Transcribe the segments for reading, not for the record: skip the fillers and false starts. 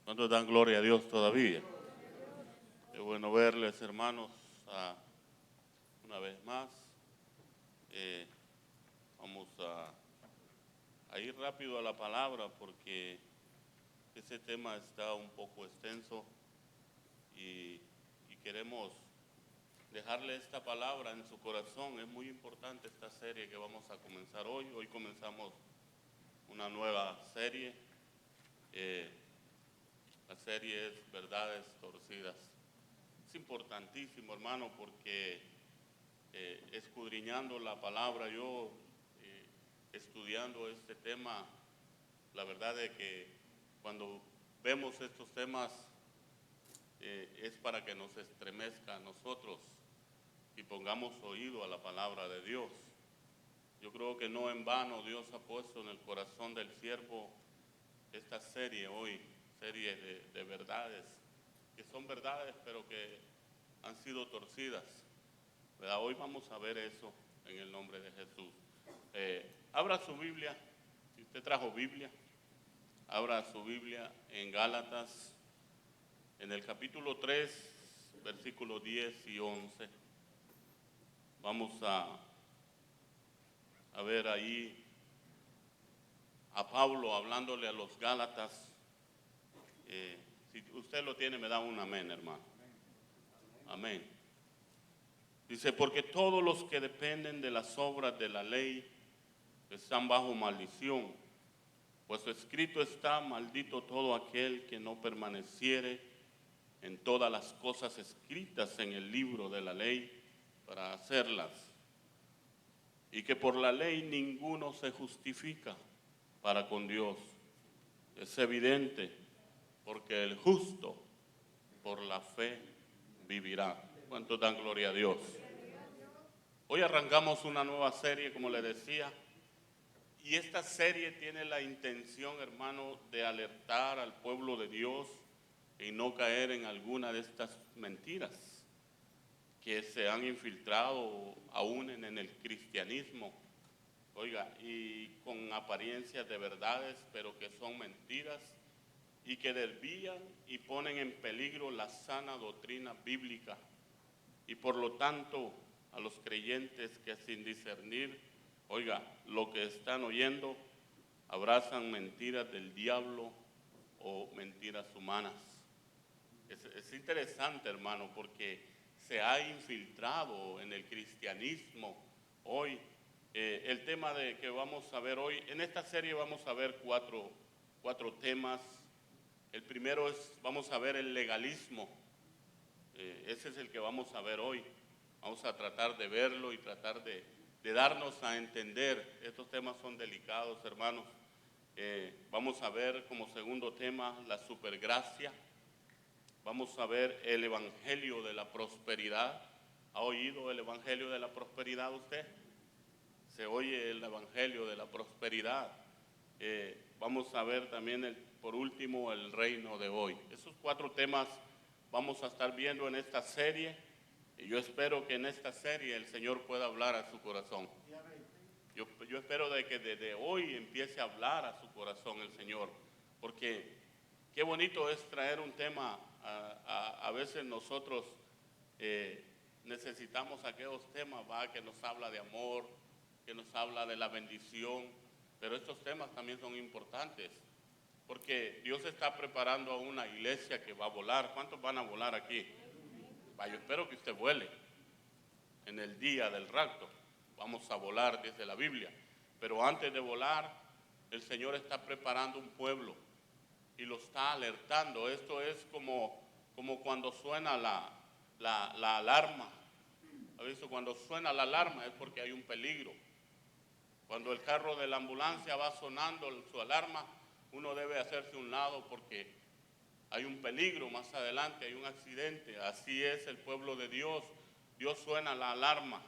¿Cuántos dan gloria a Dios todavía? Qué bueno verles, hermanos, una vez más. Vamos a ir rápido a la palabra porque ese tema está un poco extenso y queremos dejarle esta palabra en su corazón. Es muy importante esta serie que vamos a comenzar hoy. Hoy comenzamos una nueva serie. La serie es Verdades Torcidas. Es importantísimo, hermano, porque escudriñando la palabra, yo estudiando este tema, la verdad es que cuando vemos estos temas es para que nos estremezca a nosotros y pongamos oído a la palabra de Dios. Yo creo que no en vano Dios ha puesto en el corazón del siervo esta serie hoy, serie de verdades, que son verdades pero que han sido torcidas, ¿verdad? Hoy vamos a ver eso en el nombre de Jesús. Abra su Biblia, si usted trajo Biblia, abra su Biblia en Gálatas, en el capítulo 3, versículos 10 y 11. Vamos a ver ahí a Pablo hablándole a los Gálatas. Si usted lo tiene, me da un amén, hermano. Amén. Dice, porque todos los que dependen de las obras de la ley están bajo maldición, pues escrito está, maldito todo aquel que no permaneciere en todas las cosas escritas en el libro de la ley para hacerlas. Y que por la ley ninguno se justifica para con Dios. Es evidente, porque el justo por la fe vivirá. ¿Cuántos dan gloria a Dios? Hoy arrancamos una nueva serie, como le decía, y esta serie tiene la intención, hermano, de alertar al pueblo de Dios y no caer en alguna de estas mentiras que se han infiltrado aún en el cristianismo. Oiga, y con apariencias de verdades, pero que son mentiras y que desvían y ponen en peligro la sana doctrina bíblica. Y por lo tanto, a los creyentes que sin discernir, oiga, lo que están oyendo, abrazan mentiras del diablo o mentiras humanas. Es interesante, hermano, porque se ha infiltrado en el cristianismo hoy. El tema que vamos a ver hoy, en esta serie vamos a ver cuatro temas. El primero vamos a ver el legalismo. Ese es el que vamos a ver hoy. Vamos a tratar de verlo y tratar de darnos a entender. Estos temas son delicados, hermanos. Vamos a ver como segundo tema la supergracia. Vamos a ver el evangelio de la prosperidad. ¿Ha oído el evangelio de la prosperidad usted? Se oye el evangelio de la prosperidad. Vamos a ver también, por último, el reino de hoy. Esos cuatro temas vamos a estar viendo en esta serie. Y yo espero que en esta serie el Señor pueda hablar a su corazón. Yo espero de que desde hoy empiece a hablar a su corazón el Señor. Porque qué bonito es traer un tema. A veces nosotros necesitamos aquellos temas, que nos habla de amor, que nos habla de la bendición, pero estos temas también son importantes, porque Dios está preparando a una iglesia que va a volar. ¿Cuántos van a volar aquí? Yo espero que usted vuele en el día del rapto. Vamos a volar desde la Biblia, pero antes de volar, el Señor está preparando un pueblo y lo está alertando. Esto es como cuando suena la alarma. ¿Ha visto? Cuando suena la alarma es porque hay un peligro. Cuando el carro de la ambulancia va sonando su alarma, uno debe hacerse a un lado porque hay un peligro más adelante, hay un accidente. Así es el pueblo de Dios. Dios suena la alarma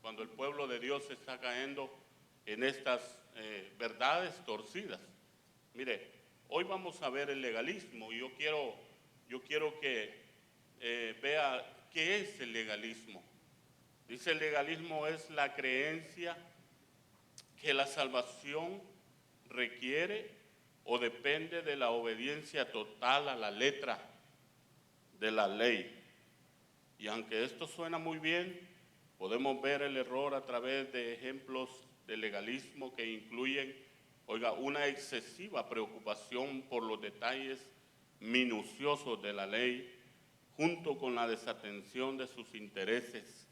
cuando el pueblo de Dios está cayendo en estas verdades torcidas. Mire, hoy vamos a ver el legalismo y yo quiero que vea qué es el legalismo. Dice, el legalismo es la creencia que la salvación requiere o depende de la obediencia total a la letra de la ley. Y aunque esto suena muy bien, podemos ver el error a través de ejemplos de legalismo que incluyen, una excesiva preocupación por los detalles minuciosos de la ley, junto con la desatención de sus intereses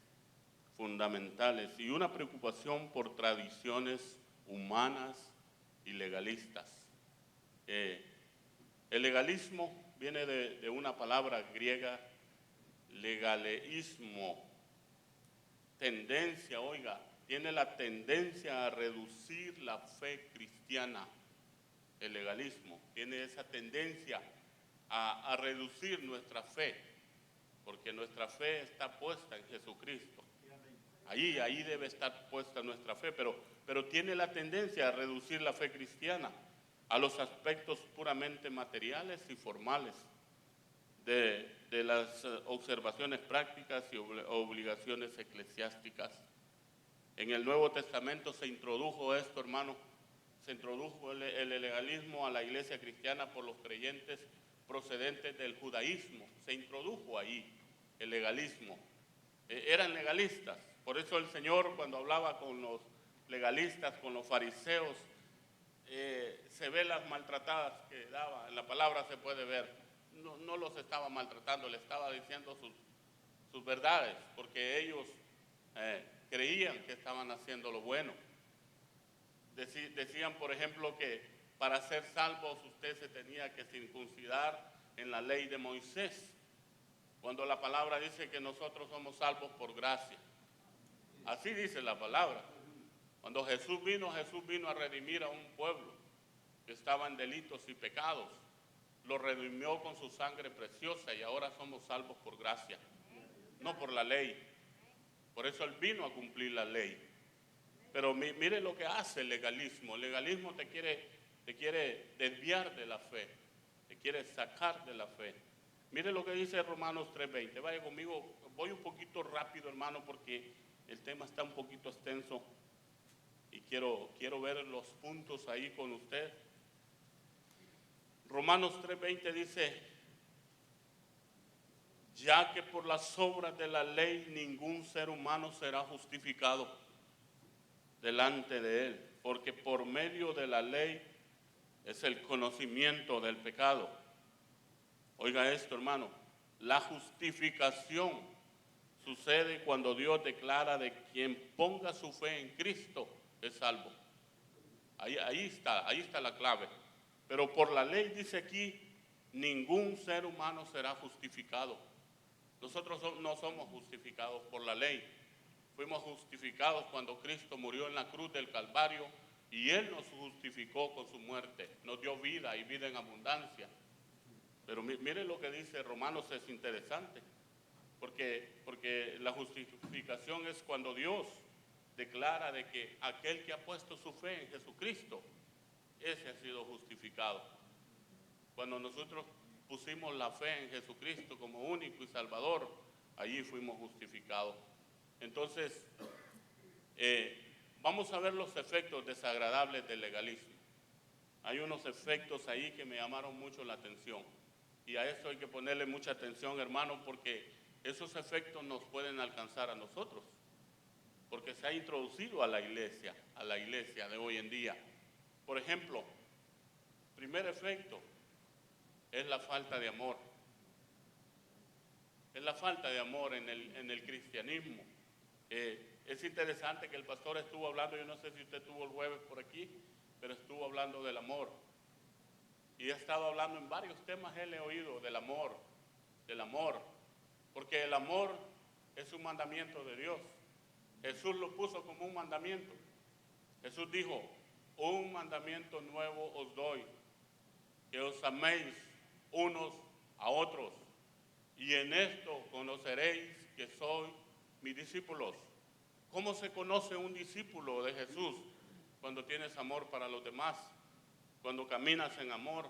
fundamentales y una preocupación por tradiciones humanas y legalistas. El legalismo viene de una palabra griega, legaleísmo, tendencia, tiene la tendencia a reducir la fe cristiana. El legalismo tiene esa tendencia a reducir nuestra fe, porque nuestra fe está puesta en Jesucristo. Ahí debe estar puesta nuestra fe, pero tiene la tendencia a reducir la fe cristiana a los aspectos puramente materiales y formales de las observaciones prácticas y obligaciones eclesiásticas. En el Nuevo Testamento se introdujo esto, hermano, se introdujo el legalismo a la iglesia cristiana por los creyentes procedentes del judaísmo. Se introdujo ahí el legalismo. Eran legalistas. Por eso el Señor, cuando hablaba con los legalistas, con los fariseos, se ve las maltratadas que daba. En la palabra se puede ver. No los estaba maltratando, le estaba diciendo sus verdades, porque ellos creían que estaban haciendo lo bueno. Decían, por ejemplo, que para ser salvos usted se tenía que circuncidar en la ley de Moisés, cuando la palabra dice que nosotros somos salvos por gracia. Así dice la palabra. Cuando Jesús vino a redimir a un pueblo que estaba en delitos y pecados. Lo redimió con su sangre preciosa y ahora somos salvos por gracia, no por la ley. Por eso Él vino a cumplir la ley. Pero mire lo que hace el legalismo. El legalismo te quiere desviar de la fe, te quiere sacar de la fe. Mire lo que dice Romanos 3:20. Vaya conmigo, voy un poquito rápido, hermano, porque el tema está un poquito extenso y quiero ver los puntos ahí con usted. Romanos 3:20 dice: ya que por las obras de la ley ningún ser humano será justificado delante de él, porque por medio de la ley es el conocimiento del pecado. Oiga esto, hermano, la justificación sucede cuando Dios declara de quien ponga su fe en Cristo es salvo. Ahí está la clave. Pero por la ley dice aquí, ningún ser humano será justificado. Nosotros no somos justificados por la ley. Fuimos justificados cuando Cristo murió en la cruz del Calvario y Él nos justificó con su muerte. Nos dio vida y vida en abundancia. Pero mire lo que dice Romanos, es interesante. Porque la justificación es cuando Dios declara de que aquel que ha puesto su fe en Jesucristo, ese ha sido justificado. Cuando nosotros pusimos la fe en Jesucristo como único y Salvador, allí fuimos justificados. Entonces, vamos a ver los efectos desagradables del legalismo. Hay unos efectos ahí que me llamaron mucho la atención. Y a eso hay que ponerle mucha atención, hermano, porque esos efectos nos pueden alcanzar a nosotros. Porque se ha introducido a la iglesia de hoy en día. Por ejemplo, primer efecto es la falta de amor. Es la falta de amor en el cristianismo. Es interesante que el pastor estuvo hablando, yo no sé si usted estuvo el jueves por aquí, pero estuvo hablando del amor. Y he estado hablando en varios temas, él he oído del amor, porque el amor es un mandamiento de Dios. Jesús lo puso como un mandamiento. Jesús dijo: un mandamiento nuevo os doy, que os améis unos a otros, y en esto conoceréis que sois mis discípulos. ¿Cómo se conoce un discípulo de Jesús? Cuando tienes amor para los demás, cuando caminas en amor.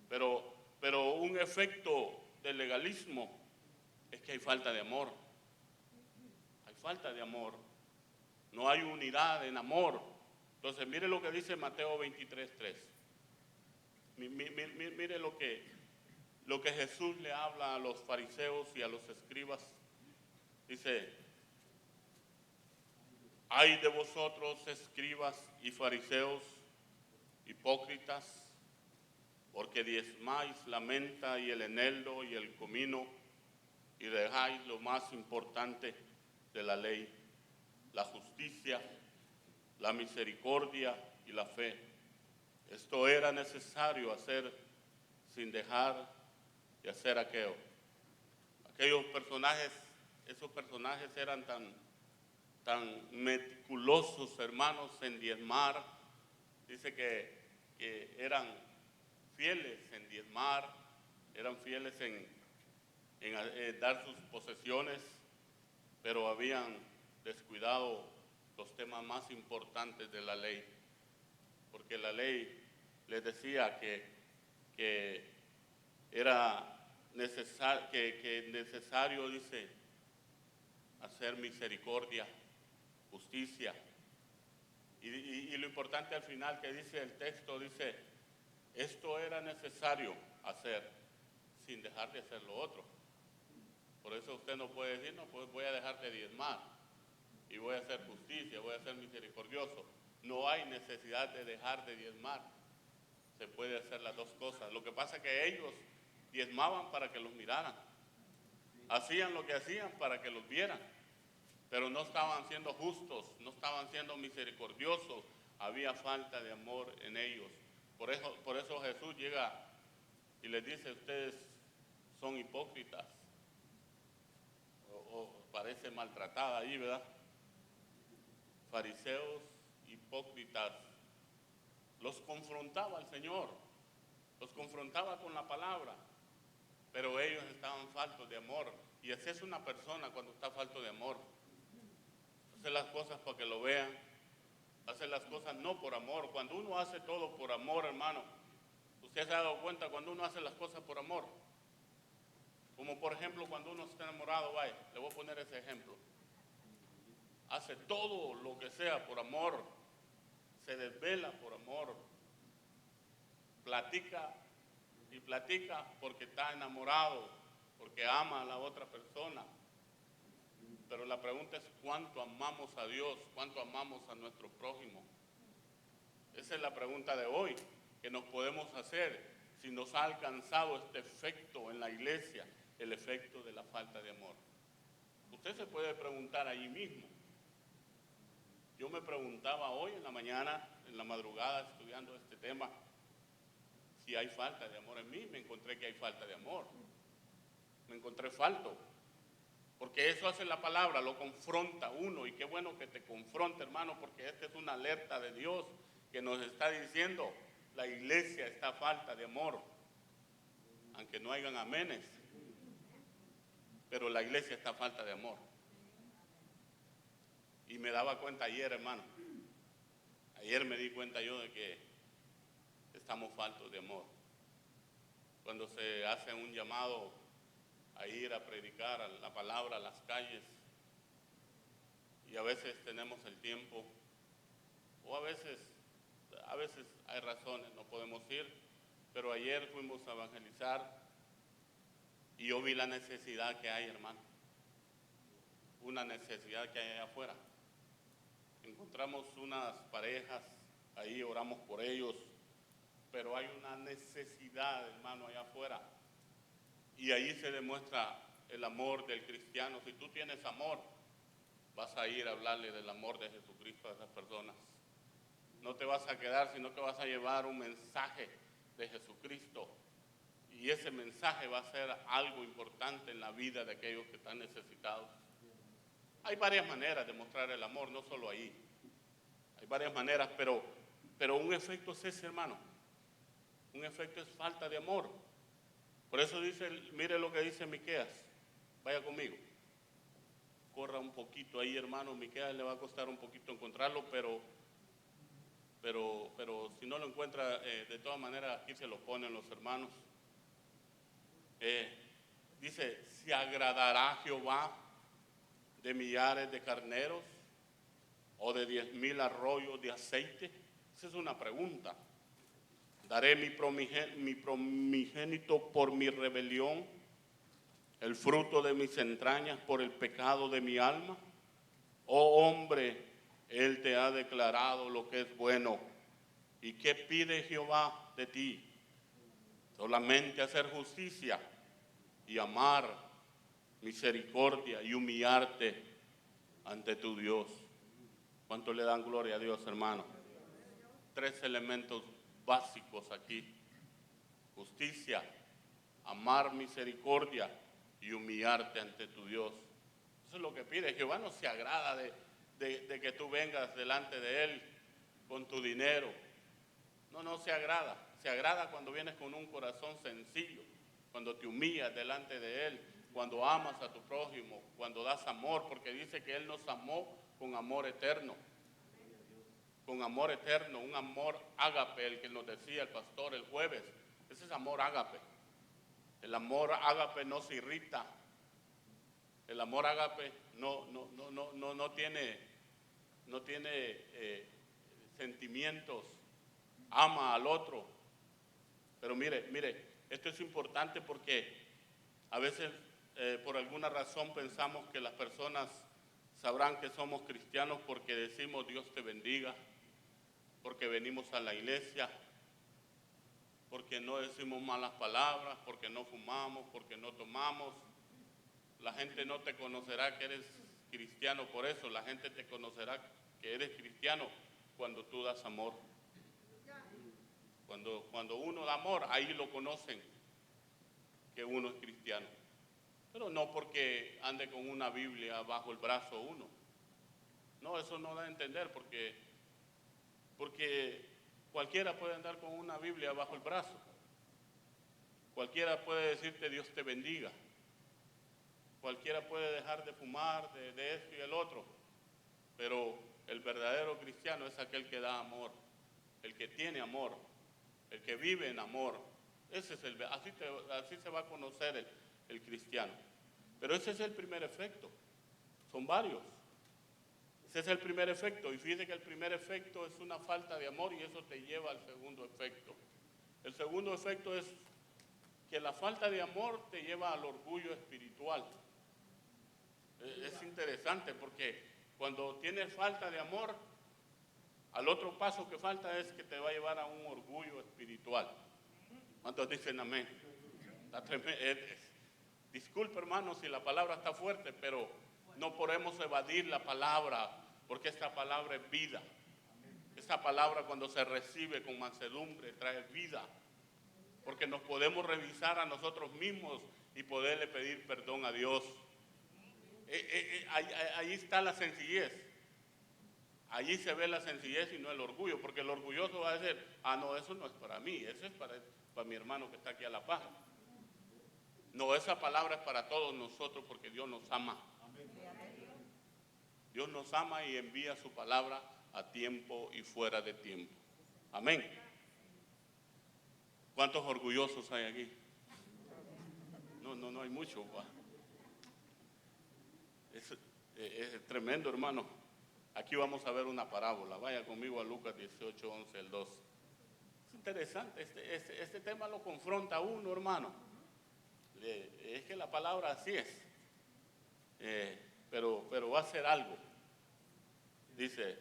Pero un efecto del legalismo es que hay falta de amor. Hay falta de amor. No hay unidad en amor. Entonces, mire lo que dice Mateo 23:3. Mire lo que Jesús le habla a los fariseos y a los escribas. Dice, ay de vosotros, escribas y fariseos, hipócritas, porque diezmáis la menta y el eneldo y el comino, y dejáis lo más importante de la ley, la justicia, la misericordia y la fe. Esto era necesario hacer sin dejar de hacer aquello. Aquellos personajes, esos personajes eran tan meticulosos, hermanos, en diezmar. Dice que eran fieles en diezmar, eran fieles en dar sus posesiones, pero habían descuidado los temas más importantes de la ley, porque la ley les decía que era necesario, dice, hacer misericordia, justicia, y lo importante al final que dice el texto, dice, esto era necesario hacer sin dejar de hacer lo otro. Por eso usted no puede decir, no, pues voy a dejar de diezmar y voy a hacer justicia, voy a ser misericordioso. No hay necesidad de dejar de diezmar. Se puede hacer las dos cosas. Lo que pasa es que ellos diezmaban para que los miraran. Hacían lo que hacían para que los vieran. Pero no estaban siendo justos, no estaban siendo misericordiosos. Había falta de amor en ellos. Por eso Jesús llega y les dice, ustedes son hipócritas. O parece maltratada ahí, ¿verdad? Fariseos, hipócritas. Los confrontaba el Señor, los confrontaba con la palabra, pero ellos estaban faltos de amor. Y así es una persona cuando está falto de amor. Hace las cosas para que lo vean, hace las cosas no por amor. Cuando uno hace todo por amor, hermano, usted se ha dado cuenta cuando uno hace las cosas por amor. Como por ejemplo cuando uno está enamorado, vaya, le voy a poner ese ejemplo. Hace todo lo que sea por amor, se desvela por amor, platica y platica porque está enamorado, porque ama a la otra persona. Pero la pregunta es cuánto amamos a Dios, cuánto amamos a nuestro prójimo. Esa es la pregunta de hoy que nos podemos hacer si nos ha alcanzado este efecto en la iglesia, el efecto de la falta de amor. Usted se puede preguntar allí mismo. Yo me preguntaba hoy en la mañana, en la madrugada, estudiando este tema, si hay falta de amor en mí. Me encontré que hay falta de amor. Me encontré falto. Porque eso hace la palabra, lo confronta uno. Y qué bueno que te confronte, hermano, porque esta es una alerta de Dios que nos está diciendo, la iglesia está a falta de amor. Aunque no hayan amenes, pero la iglesia está a falta de amor. Y me daba cuenta ayer, hermano. Ayer me di cuenta yo de que estamos faltos de amor. Cuando se hace un llamado a ir a predicar la palabra a las calles, y a veces tenemos el tiempo, o a veces hay razones, no podemos ir, pero ayer fuimos a evangelizar y yo vi la necesidad que hay, hermano, una necesidad que hay allá afuera. Encontramos unas parejas, ahí oramos por ellos, pero hay una necesidad, hermano, allá afuera. Y ahí se demuestra el amor del cristiano. Si tú tienes amor, vas a ir a hablarle del amor de Jesucristo a esas personas. No te vas a quedar, sino que vas a llevar un mensaje de Jesucristo. Y ese mensaje va a ser algo importante en la vida de aquellos que están necesitados. Hay varias maneras de mostrar el amor, no solo ahí. Hay varias maneras, pero un efecto es ese, hermano. Un efecto es falta de amor. Por eso dice, mire lo que dice Miqueas. Vaya conmigo. Corra un poquito ahí, hermano. Miqueas le va a costar un poquito encontrarlo, pero si no lo encuentra, de todas maneras aquí se lo ponen los hermanos. Dice, ¿se agradará Jehová de millares de carneros o de 10,000 arroyos de aceite? Esa es una pregunta. Daré mi primogénito por mi rebelión, el fruto de mis entrañas por el pecado de mi alma. Oh hombre, Él te ha declarado lo que es bueno. ¿Y qué pide Jehová de ti? Solamente hacer justicia y amar misericordia y humillarte ante tu Dios. ¿Cuánto le dan gloria a Dios, hermano? 3 elementos básicos aquí: justicia, amar misericordia y humillarte ante tu Dios. Eso es lo que pide. Jehová no se agrada de que tú vengas delante de Él con tu dinero. No se agrada. Se agrada cuando vienes con un corazón sencillo, cuando te humillas delante de Él, cuando amas a tu prójimo, cuando das amor, porque dice que Él nos amó con amor eterno. Con amor eterno, un amor ágape, el que nos decía el pastor el jueves. Ese es amor ágape. El amor ágape no se irrita. El amor ágape no tiene sentimientos. Ama al otro. Pero mire, esto es importante porque a veces por alguna razón pensamos que las personas sabrán que somos cristianos porque decimos Dios te bendiga, porque venimos a la iglesia, porque no decimos malas palabras, porque no fumamos, porque no tomamos. La gente no te conocerá que eres cristiano por eso. La gente te conocerá que eres cristiano cuando tú das amor. Cuando uno da amor, ahí lo conocen que uno es cristiano. Pero no porque ande con una Biblia bajo el brazo uno. No, eso no da a entender porque cualquiera puede andar con una Biblia bajo el brazo. Cualquiera puede decirte Dios te bendiga. Cualquiera puede dejar de fumar, de esto y el otro. Pero el verdadero cristiano es aquel que da amor, el que tiene amor, el que vive en amor. Así se va a conocer el cristiano. Pero ese es el primer efecto. Son varios. Ese es el primer efecto. Y fíjate que el primer efecto es una falta de amor y eso te lleva al segundo efecto. El segundo efecto es que la falta de amor te lleva al orgullo espiritual. Es interesante porque cuando tienes falta de amor, al otro paso que falta es que te va a llevar a un orgullo espiritual. ¿Cuántos dicen amén? Disculpe, hermano, si la palabra está fuerte, pero no podemos evadir la palabra, porque esta palabra es vida. Esta palabra, cuando se recibe con mansedumbre, trae vida, porque nos podemos revisar a nosotros mismos y poderle pedir perdón a Dios. Ahí está la sencillez. Allí se ve la sencillez y no el orgullo, porque el orgulloso va a decir, no, eso no es para mí, eso es para mi hermano que está aquí a la par. No, esa palabra es para todos nosotros porque Dios nos ama. Dios nos ama y envía su palabra a tiempo y fuera de tiempo. Amén. ¿Cuántos orgullosos hay aquí? No hay muchos. Es tremendo, hermano. Aquí vamos a ver una parábola. Vaya conmigo a Lucas 18, 11, el 2. Es interesante. Este tema lo confronta a uno, hermano. Es que la palabra así es. Pero va a ser algo. Dice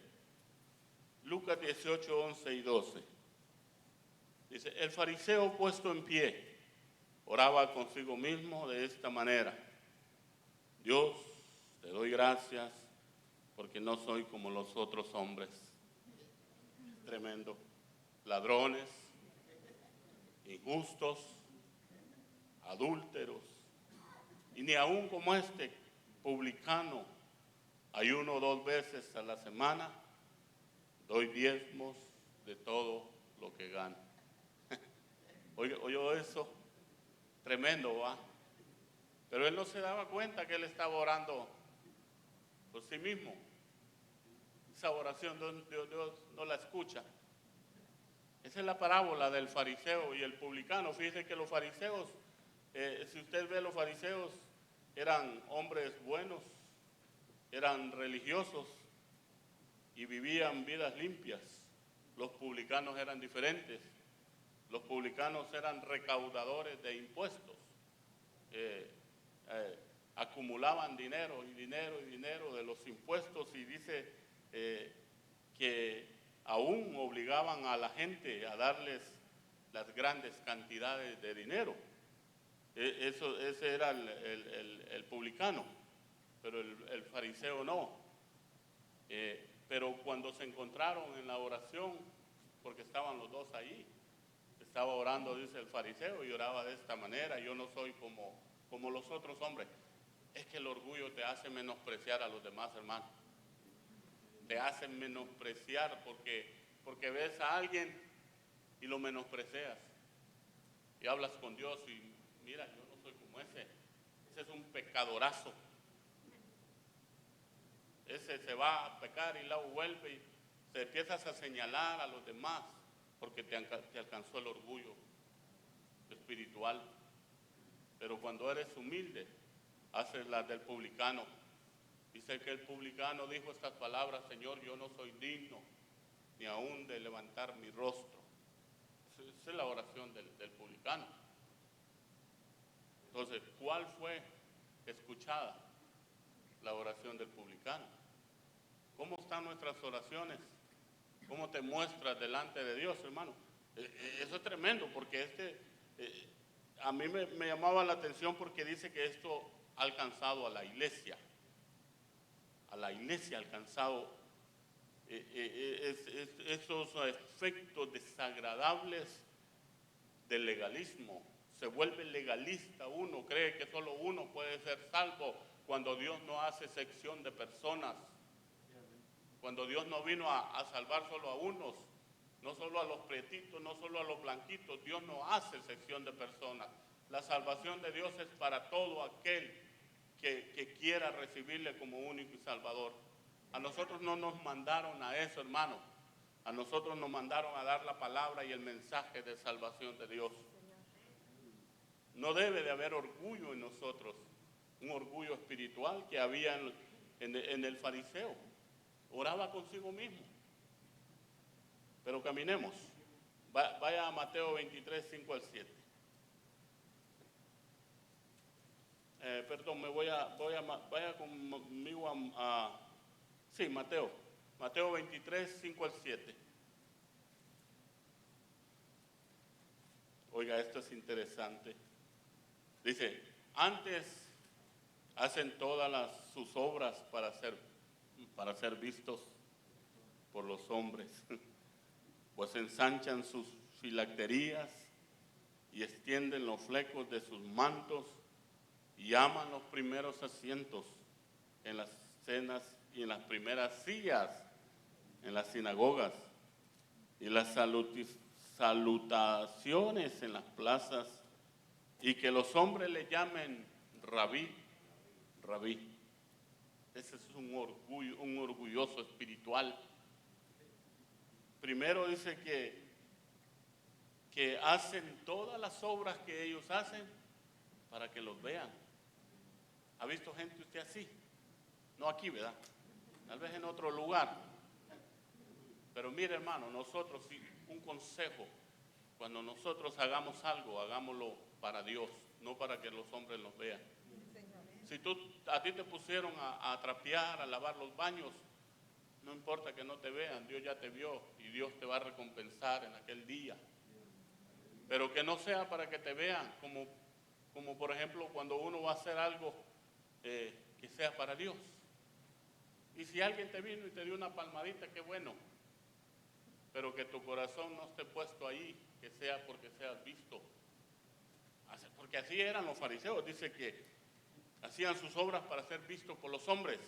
Lucas 18, 11 y 12. Dice, el fariseo puesto en pie oraba consigo mismo de esta manera: Dios, te doy gracias porque no soy como los otros hombres. Tremendo. Ladrones, injustos, adúlteros, y ni aún como este publicano. Ayuno 2 veces a la semana, doy diezmos de todo lo que gano. Oye eso, tremendo, ¿va? Pero él no se daba cuenta que él estaba orando por sí mismo. Esa oración Dios no la escucha. Esa es la parábola del fariseo y el publicano. Fíjese que los fariseos, si usted ve, los fariseos eran hombres buenos, eran religiosos y vivían vidas limpias. Los publicanos eran diferentes. Los publicanos eran recaudadores de impuestos. Acumulaban dinero y dinero y dinero de los impuestos, y dice que aún obligaban a la gente a darles las grandes cantidades de dinero. Ese era el publicano, pero el fariseo no. Pero cuando se encontraron en la oración, porque estaban los dos ahí, estaba orando, dice el fariseo, y oraba de esta manera: yo no soy como los otros hombres. Es que el orgullo te hace menospreciar a los demás, hermano. Te hace menospreciar porque ves a alguien y lo menosprecias. Y hablas con Dios y mira, yo no soy como ese. Ese es un pecadorazo. Ese se va a pecar y luego vuelve y te empiezas a señalar a los demás porque te alcanzó el orgullo espiritual. Pero cuando eres humilde, haces las del publicano. Dice que el publicano dijo estas palabras: Señor, yo no soy digno ni aún de levantar mi rostro. Esa es la oración del publicano. Entonces, ¿cuál fue escuchada? La oración del publicano. ¿Cómo están nuestras oraciones? ¿Cómo te muestras delante de Dios, hermano? Eso es tremendo, porque a mí me llamaba la atención porque dice que esto ha alcanzado a la iglesia. A la iglesia ha alcanzado esos efectos desagradables del legalismo. Se vuelve legalista uno, cree que solo uno puede ser salvo, cuando Dios no hace sección de personas. Cuando Dios no vino a salvar solo a unos, no solo a los prietitos, no solo a los blanquitos. Dios no hace sección de personas. La salvación de Dios es para todo aquel que quiera recibirle como único y salvador. A nosotros no nos mandaron a eso, hermano. A nosotros nos mandaron a dar la palabra y el mensaje de salvación de Dios. No debe de haber orgullo en nosotros, un orgullo espiritual que había en el fariseo. Oraba consigo mismo. Pero caminemos. Vaya a Mateo 23, 5 al 7. Perdón, vaya conmigo sí, Mateo 23, 5 al 7. Oiga, esto es interesante. Dice: antes hacen todas sus obras para ser vistos por los hombres, pues ensanchan sus filacterías y extienden los flecos de sus mantos y aman los primeros asientos en las cenas y en las primeras sillas en las sinagogas y las salutaciones en las plazas, y que los hombres le llamen rabí, rabí. Ese es un orgulloso espiritual. Primero dice que hacen todas las obras que ellos hacen para que los vean. ¿Ha visto gente usted así? No aquí, ¿verdad? Tal vez en otro lugar. Pero mire, hermano, nosotros, un consejo: cuando nosotros hagamos algo, hagámoslo para Dios, no para que los hombres nos vean. Si a ti te pusieron a trapear, a lavar los baños, no importa que no te vean, Dios ya te vio y Dios te va a recompensar en aquel día. Pero que no sea para que te vean, como por ejemplo cuando uno va a hacer algo que sea para Dios. Y si alguien te vino y te dio una palmadita, qué bueno, pero que tu corazón no esté puesto ahí, que sea porque seas visto. Porque así eran los fariseos, dice que hacían sus obras para ser vistos por los hombres.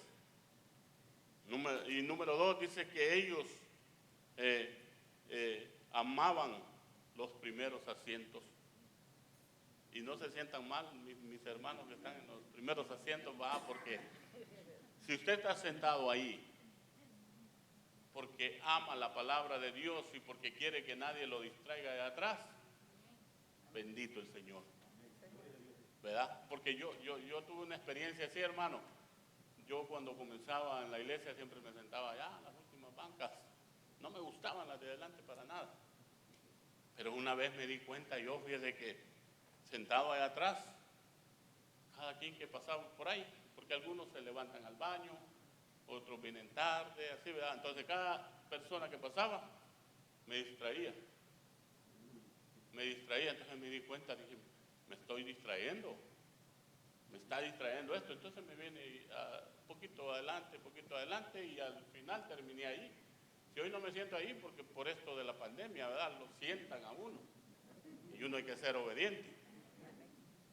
Y número 2, dice que ellos amaban los primeros asientos. Y no se sientan mal, mis hermanos que están en los primeros asientos, porque si usted está sentado ahí porque ama la palabra de Dios y porque quiere que nadie lo distraiga de atrás, bendito el Señor, ¿verdad? Porque yo tuve una experiencia así, hermano. Yo cuando comenzaba en la iglesia siempre me sentaba allá en las últimas bancas. No me gustaban las de adelante para nada. Pero una vez me di cuenta yo, fíjese que sentado allá atrás, cada quien que pasaba por ahí, porque algunos se levantan al baño, otros vienen tarde, así, ¿verdad? Entonces cada persona que pasaba me distraía, entonces me di cuenta, dije, me estoy distrayendo, me está distrayendo esto, entonces me viene un poquito adelante y al final terminé ahí. Si hoy no me siento ahí, porque por esto de la pandemia, ¿verdad? Lo sientan a uno y uno hay que ser obediente.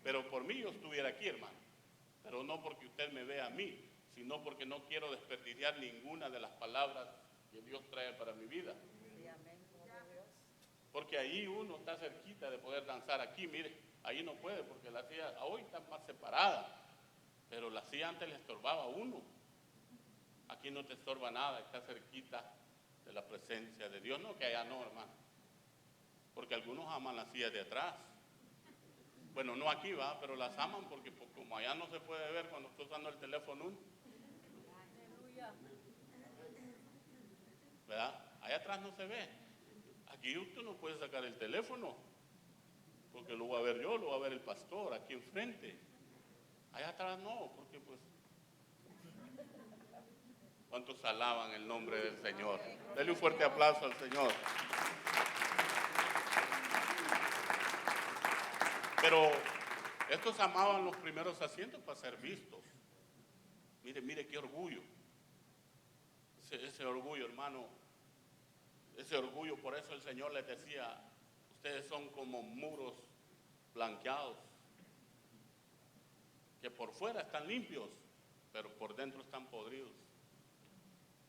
Pero por mí yo estuviera aquí, hermano, pero no porque usted me vea a mí, sino porque no quiero desperdiciar ninguna de las palabras que Dios trae para mi vida. Porque ahí uno está cerquita de poder danzar. Aquí, mire, ahí no puede porque la silla hoy está más separada, pero la silla antes le estorbaba a uno. Aquí no te estorba nada, está cerquita de la presencia de Dios. No que allá no, hermano, porque algunos aman las sillas de atrás. Bueno, no aquí va, pero las aman porque como allá no se puede ver cuando está usando el teléfono uno, ¿verdad? Allá atrás no se ve. Aquí usted no puede sacar el teléfono, porque lo voy a ver yo, lo va a ver el pastor aquí enfrente. Allá atrás no, porque pues, ¿cuántos alaban el nombre del Señor? Dele un fuerte aplauso al Señor. Pero estos amaban los primeros asientos para ser vistos. Mire qué orgullo. Ese orgullo, hermano, ese orgullo, por eso el Señor les decía, ustedes son como muros blanqueados, que por fuera están limpios, pero por dentro están podridos.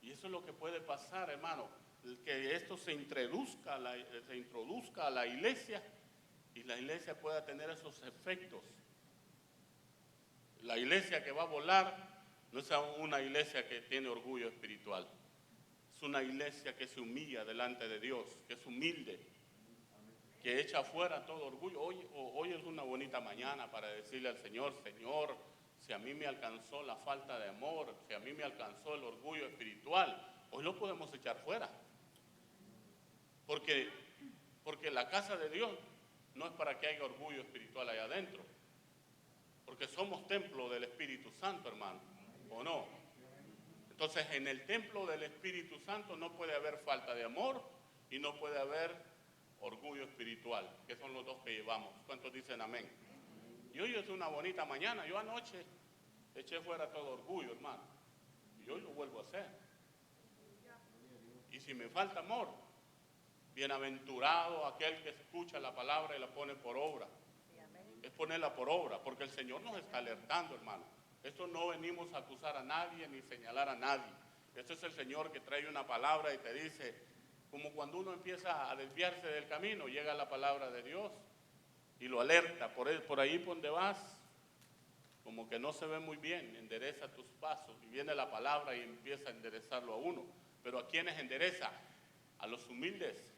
Y eso es lo que puede pasar, hermano, que esto se introduzca a la iglesia y la iglesia pueda tener esos efectos. La iglesia que va a volar no es una iglesia que tiene orgullo espiritual. Es una iglesia que se humilla delante de Dios, que es humilde, que echa afuera todo orgullo. Hoy es una bonita mañana para decirle al Señor, Señor, si a mí me alcanzó la falta de amor, si a mí me alcanzó el orgullo espiritual, hoy lo podemos echar fuera. Porque la casa de Dios no es para que haya orgullo espiritual allá adentro. Porque somos templo del Espíritu Santo, hermano, ¿o no? Entonces, en el templo del Espíritu Santo no puede haber falta de amor y no puede haber orgullo espiritual, que son los dos que llevamos. ¿Cuántos dicen amén? Y hoy es una bonita mañana. Yo anoche eché fuera todo orgullo, hermano, y hoy lo vuelvo a hacer. Y si me falta amor, bienaventurado aquel que escucha la palabra y la pone por obra. Es ponerla por obra, porque el Señor nos está alertando, hermano. Esto no venimos a acusar a nadie ni señalar a nadie. Esto es el Señor que trae una palabra y te dice, como cuando uno empieza a desviarse del camino, llega la palabra de Dios y lo alerta. Por ahí por donde vas, como que no se ve muy bien, endereza tus pasos. Y viene la palabra y empieza a enderezarlo a uno. Pero ¿a quiénes endereza? A los humildes,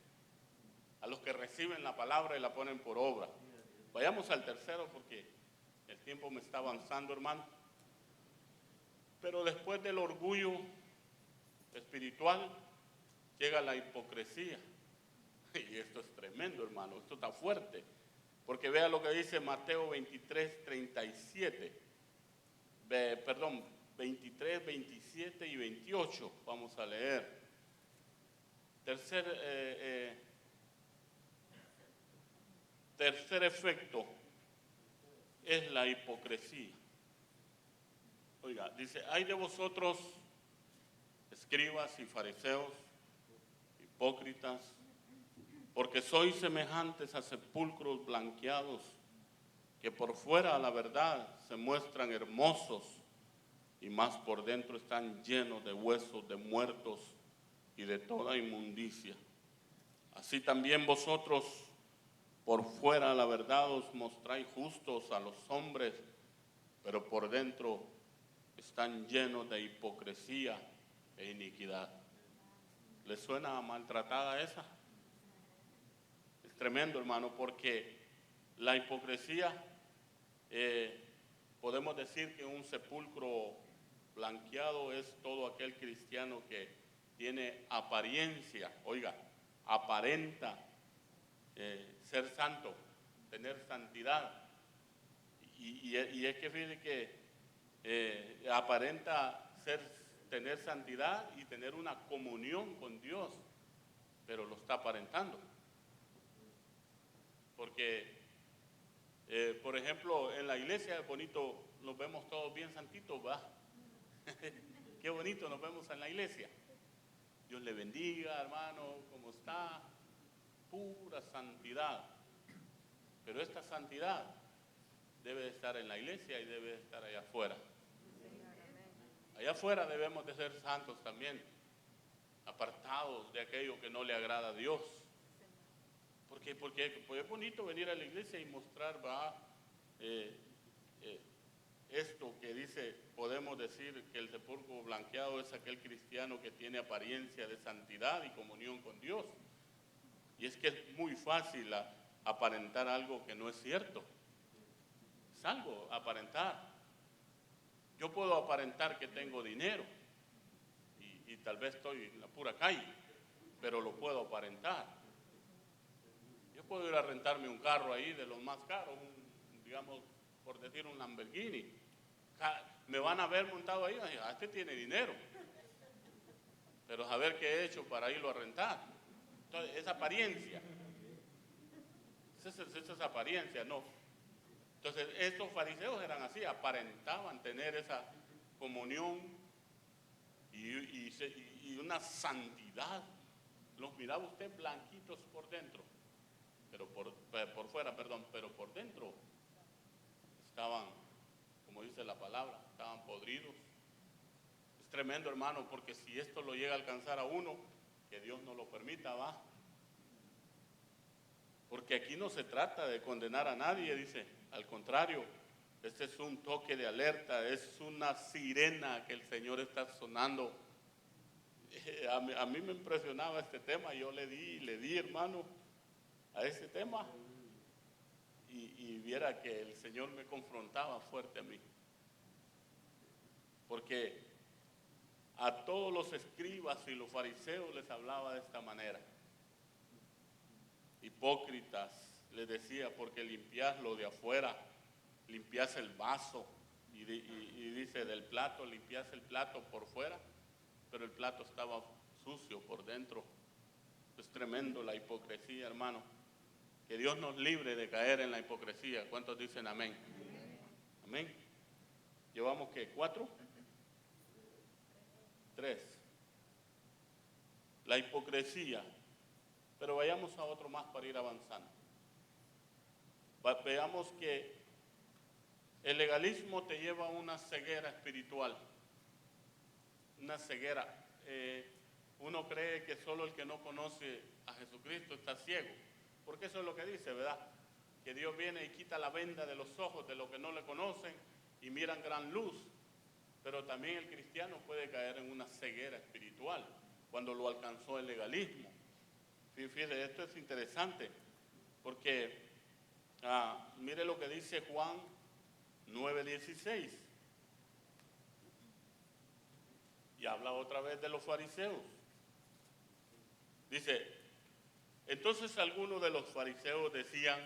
a los que reciben la palabra y la ponen por obra. Vayamos al tercero porque el tiempo me está avanzando, hermano. Pero después del orgullo espiritual llega la hipocresía. Y esto es tremendo, hermano, esto está fuerte. Porque vea lo que dice Mateo 23, 37. 23, 27 y 28. Vamos a leer. Tercer efecto es la hipocresía. Oiga, dice, hay de vosotros, escribas y fariseos, hipócritas, porque sois semejantes a sepulcros blanqueados, que por fuera a la verdad se muestran hermosos, y más por dentro están llenos de huesos de muertos y de toda inmundicia. Así también vosotros, por fuera a la verdad os mostráis justos a los hombres, pero por dentro están llenos de hipocresía e iniquidad. ¿Les suena maltratada esa? Es tremendo, hermano, porque la hipocresía, podemos decir que un sepulcro blanqueado es todo aquel cristiano que tiene apariencia, oiga, aparenta ser santo, tener santidad. Y es que fíjate que aparenta tener santidad y tener una comunión con Dios, pero lo está aparentando. Porque, por ejemplo, en la iglesia es bonito, nos vemos todos bien santitos, ¿va? Qué bonito nos vemos en la iglesia. Dios le bendiga, hermano, ¿cómo está? Pura santidad. Pero esta santidad debe de estar en la iglesia y debe de estar allá afuera. Allá afuera debemos de ser santos también, apartados de aquello que no le agrada a Dios. Porque es bonito venir a la iglesia y mostrar, esto que dice, podemos decir que el sepulcro blanqueado es aquel cristiano que tiene apariencia de santidad y comunión con Dios. Y es que es muy fácil aparentar algo que no es cierto. Es algo aparentar. Yo puedo aparentar que tengo dinero y tal vez estoy en la pura calle, pero lo puedo aparentar. Yo puedo ir a rentarme un carro ahí de los más caros, digamos, por decir un Lamborghini. Me van a ver montado ahí, este tiene dinero. Pero a ver qué he hecho para irlo a rentar. Entonces, esa apariencia. Esa es apariencia, no. Entonces, estos fariseos eran así, aparentaban tener esa comunión y una santidad. Los miraba usted blanquitos por dentro, pero por fuera, perdón, pero por dentro estaban, como dice la palabra, estaban podridos. Es tremendo, hermano, porque si esto lo llega a alcanzar a uno, que Dios no lo permita, ¿va? Porque aquí no se trata de condenar a nadie, dice, al contrario, este es un toque de alerta, es una sirena que el Señor está sonando. A mí me impresionaba este tema, yo le di, hermano, a este tema, y viera que el Señor me confrontaba fuerte a mí. Porque a todos los escribas y los fariseos les hablaba de esta manera. Hipócritas, les decía, porque limpias lo de afuera, limpias el vaso, y dice del plato, limpias el plato por fuera, pero el plato estaba sucio por dentro. Es tremendo la hipocresía, hermano. Que Dios nos libre de caer en la hipocresía. ¿Cuántos dicen amén? Amén. ¿Llevamos qué? ¿4? 3. La hipocresía. Pero vayamos a otro más para ir avanzando. Veamos que el legalismo te lleva a una ceguera espiritual. Una ceguera. Uno cree que solo el que no conoce a Jesucristo está ciego. Porque eso es lo que dice, ¿verdad? Que Dios viene y quita la venda de los ojos de los que no le conocen y miran gran luz. Pero también el cristiano puede caer en una ceguera espiritual cuando lo alcanzó el legalismo. Fíjate, esto es interesante porque mire lo que dice Juan 9:16. Y habla otra vez de los fariseos. Dice, entonces algunos de los fariseos decían,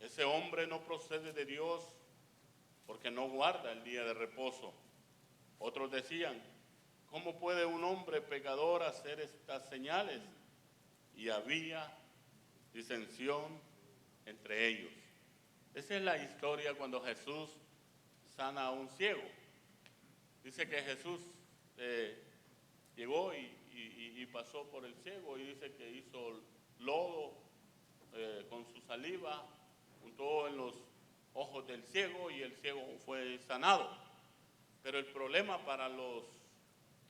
ese hombre no procede de Dios porque no guarda el día de reposo. Otros decían, ¿cómo puede un hombre pecador hacer estas señales? Y había disensión entre ellos. Esa es la historia cuando Jesús sana a un ciego. Dice que Jesús llegó y pasó por el ciego y dice que hizo lodo con su saliva, untó en los ojos del ciego y el ciego fue sanado. Pero el problema para los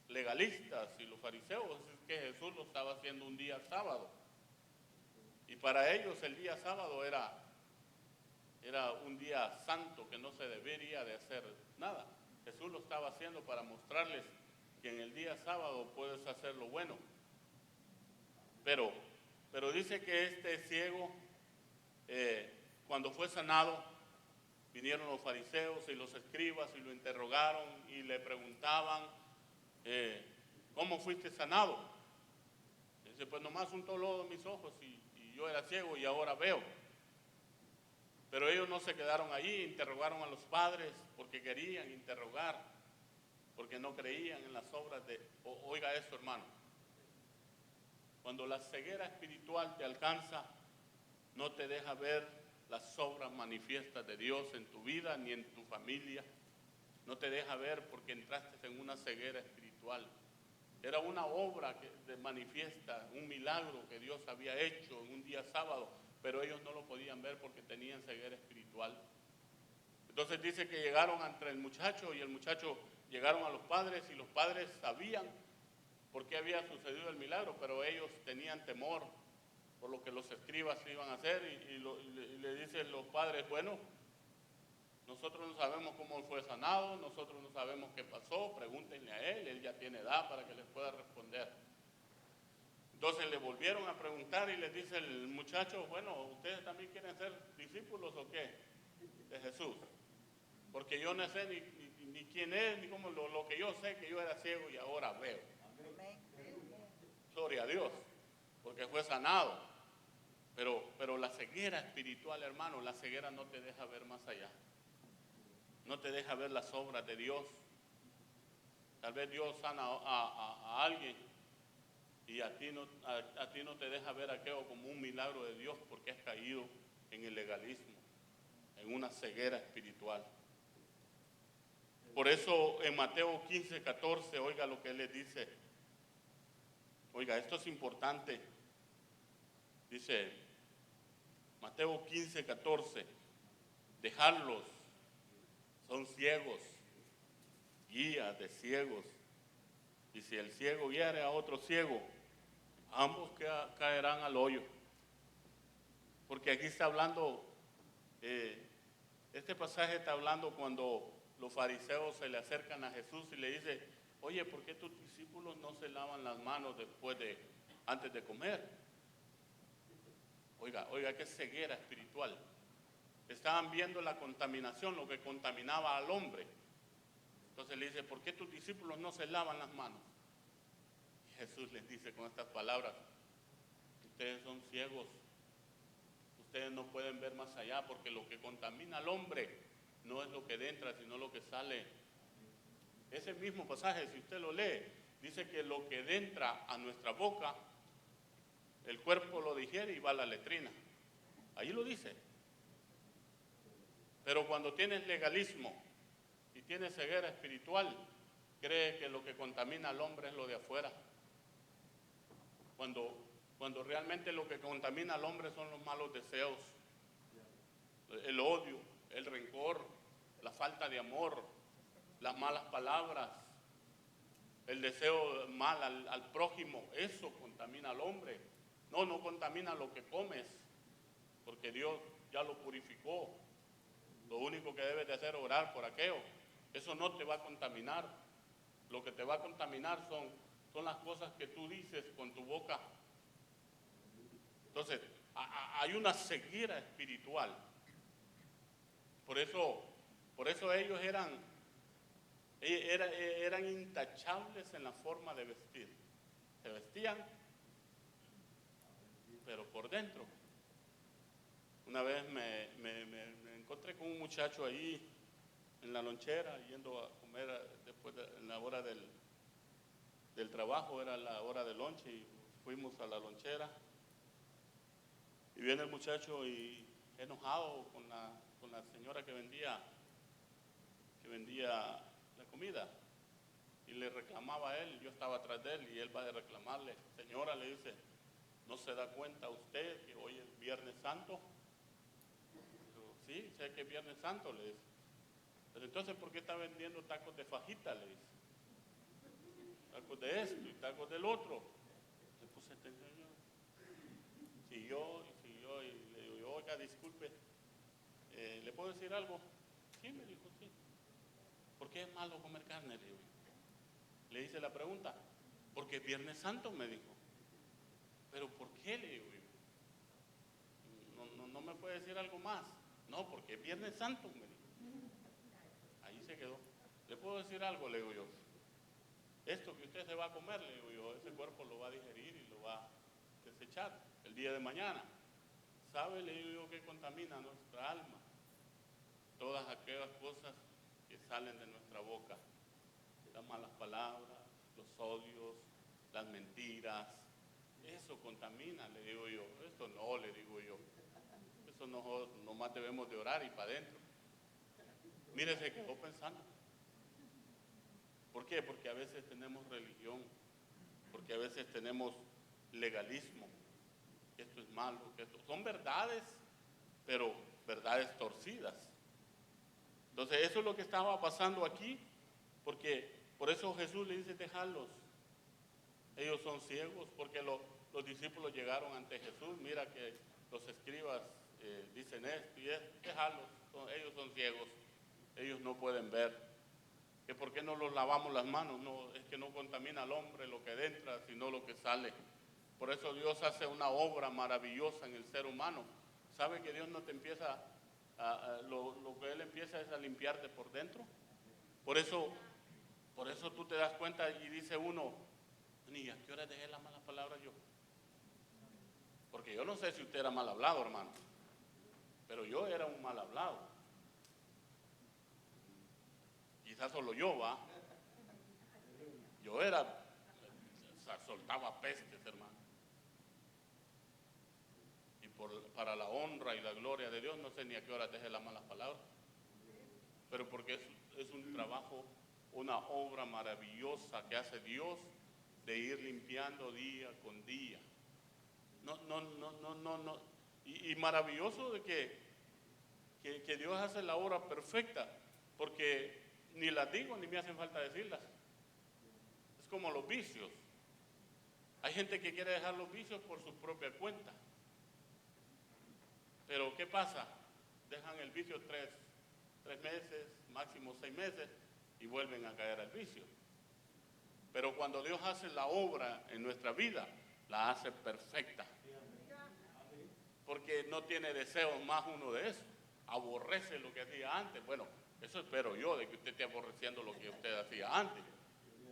legalistas y los fariseos es que Jesús lo estaba haciendo un día sábado. Y para ellos el día sábado era un día santo que no se debería de hacer nada. Jesús lo estaba haciendo para mostrarles que en el día sábado puedes hacer lo bueno. Pero dice que este ciego, cuando fue sanado, vinieron los fariseos y los escribas y lo interrogaron y le preguntaban, ¿cómo fuiste sanado? Dice, pues nomás untó lodo en mis ojos y yo era ciego y ahora veo. Pero ellos no se quedaron allí, interrogaron a los padres porque querían interrogar, porque no creían en las obras de... Oiga eso, hermano. Cuando la ceguera espiritual te alcanza, no te deja ver las obras manifiestas de Dios en tu vida ni en tu familia. No te deja ver porque entraste en una ceguera espiritual. Era una obra que manifiesta, un milagro que Dios había hecho en un día sábado, pero ellos no lo podían ver porque tenían ceguera espiritual. Entonces dice que llegaron entre el muchacho y el muchacho llegaron a los padres y los padres sabían por qué había sucedido el milagro, pero ellos tenían temor por lo que los escribas iban a hacer y le dicen los padres, bueno, nosotros no sabemos cómo fue sanado, nosotros no sabemos qué pasó, pregúntenle a él ya tiene edad para que les pueda responder. Entonces le volvieron a preguntar y les dice el muchacho, bueno, ¿ustedes también quieren ser discípulos o qué? De Jesús. Porque yo no sé ni quién es, ni cómo, lo que yo sé que yo era ciego y ahora veo. Gloria a Dios, porque fue sanado. Pero la ceguera espiritual, hermano, la ceguera no te deja ver más allá. No te deja ver las obras de Dios. Tal vez Dios sana a alguien y a ti no te deja ver aquello como un milagro de Dios porque has caído en el legalismo, en una ceguera espiritual. Por eso en Mateo 15, 14, oiga lo que él les dice. Oiga, esto es importante. Dice Mateo 15, 14, dejarlos, son ciegos, guías de ciegos. Y si el ciego guiare a otro ciego, ambos caerán al hoyo. Porque aquí está hablando, este pasaje está hablando cuando los fariseos se le acercan a Jesús y le dicen, oye, ¿por qué tus discípulos no se lavan las manos antes de comer? Oiga, qué ceguera espiritual. Estaban viendo la contaminación, lo que contaminaba al hombre. Entonces le dice, ¿por qué tus discípulos no se lavan las manos? Y Jesús les dice con estas palabras, ustedes son ciegos, ustedes no pueden ver más allá porque lo que contamina al hombre no es lo que entra, sino lo que sale. Ese mismo pasaje, si usted lo lee, dice que lo que entra a nuestra boca, el cuerpo lo digiere y va a la letrina. Ahí lo dice. Pero cuando tienes legalismo y tienes ceguera espiritual, cree que lo que contamina al hombre es lo de afuera. Cuando realmente lo que contamina al hombre son los malos deseos, el odio, el rencor, la falta de amor, las malas palabras, el deseo mal al prójimo, eso contamina al hombre. No contamina lo que comes, porque Dios ya lo purificó. Lo único que debes de hacer es orar por aquello. Eso no te va a contaminar. Lo que te va a contaminar son las cosas que tú dices con tu boca. Entonces, hay una ceguera espiritual. Por eso ellos eran intachables en la forma de vestir. Se vestían, pero por dentro. Una vez me encontré con un muchacho ahí en la lonchera, yendo a comer después en la hora del trabajo, era la hora del lonche, y fuimos a la lonchera. Y viene el muchacho y enojado con la señora que vendía la comida. Y le reclamaba a él, yo estaba atrás de él y él va a reclamarle. Señora, le dice, ¿no se da cuenta usted que hoy es Viernes Santo? Digo, sí, sé que es Viernes Santo, le dice. Pero entonces, ¿por qué está vendiendo tacos de fajita? Le dice. Tacos de esto y tacos del otro. Se puso atención. Siguió y le digo, oiga, disculpe, ¿le puedo decir algo? Sí, me dijo, sí. ¿Por qué es malo comer carne? Le digo. Le hice la pregunta. Porque es Viernes Santo, me dijo. ¿Pero por qué? Le digo. No me puede decir algo más. No, porque es Viernes Santo, me dijo. Ahí se quedó. ¿Le puedo decir algo? Le digo yo. Esto que usted se va a comer, le digo yo, ese cuerpo lo va a digerir y lo va a desechar el día de mañana. ¿Sabe? Le digo yo que contamina nuestra alma. Todas aquellas cosas que salen de nuestra boca, las malas palabras, los odios, las mentiras, eso contamina, le digo yo. Esto no, le digo yo. Eso no, nomás debemos de orar y para adentro. Mire, se quedó pensando. ¿Por qué? Porque a veces tenemos religión, porque a veces tenemos legalismo, que esto es malo, que esto son verdades, pero verdades torcidas. Entonces eso es lo que estaba pasando aquí, porque por eso Jesús le dice, déjalos. Ellos son ciegos, porque los discípulos llegaron ante Jesús, mira que los escribas dicen esto y esto, déjalos, ellos son ciegos, ellos no pueden ver. ¿Que por qué no los lavamos las manos? No, es que no contamina al hombre lo que entra, sino lo que sale. Por eso Dios hace una obra maravillosa en el ser humano. ¿Sabe que Dios no te empieza, lo que Él empieza es a limpiarte por dentro? Por eso tú te das cuenta y dice uno, ni a qué hora dejé las malas palabras yo. Porque yo no sé si usted era mal hablado, hermano, pero yo era un mal hablado. Quizás solo yo, ¿va? Yo soltaba pestes, hermano. Y para la honra y la gloria de Dios, no sé ni a qué hora dejé las malas palabras. Pero porque es un trabajo, una obra maravillosa que hace Dios de ir limpiando día con día. No. Y maravilloso de que Dios hace la obra perfecta, porque ni las digo ni me hacen falta decirlas. Es como los vicios. Hay gente que quiere dejar los vicios por su propia cuenta. Pero ¿qué pasa? Dejan el vicio 3 meses, máximo 6 meses, y vuelven a caer al vicio. Pero cuando Dios hace la obra en nuestra vida, la hace perfecta. Porque no tiene deseos más uno de eso. Aborrece lo que hacía antes. Bueno, eso espero yo, de que usted esté aborreciendo lo que usted hacía antes.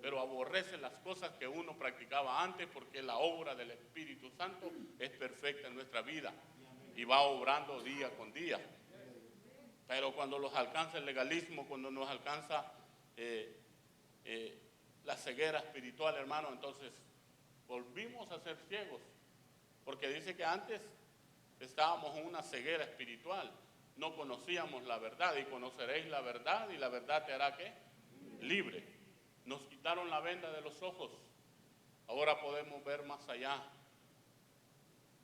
Pero aborrece las cosas que uno practicaba antes, porque la obra del Espíritu Santo es perfecta en nuestra vida y va obrando día con día. Pero cuando los alcanza el legalismo, cuando nos alcanza la ceguera espiritual, hermano, entonces volvimos a ser ciegos. Porque dice que antes estábamos en una ceguera espiritual, no conocíamos la verdad, y conoceréis la verdad, y la verdad te hará ¿qué? Libre. Nos quitaron la venda de los ojos, ahora podemos ver más allá.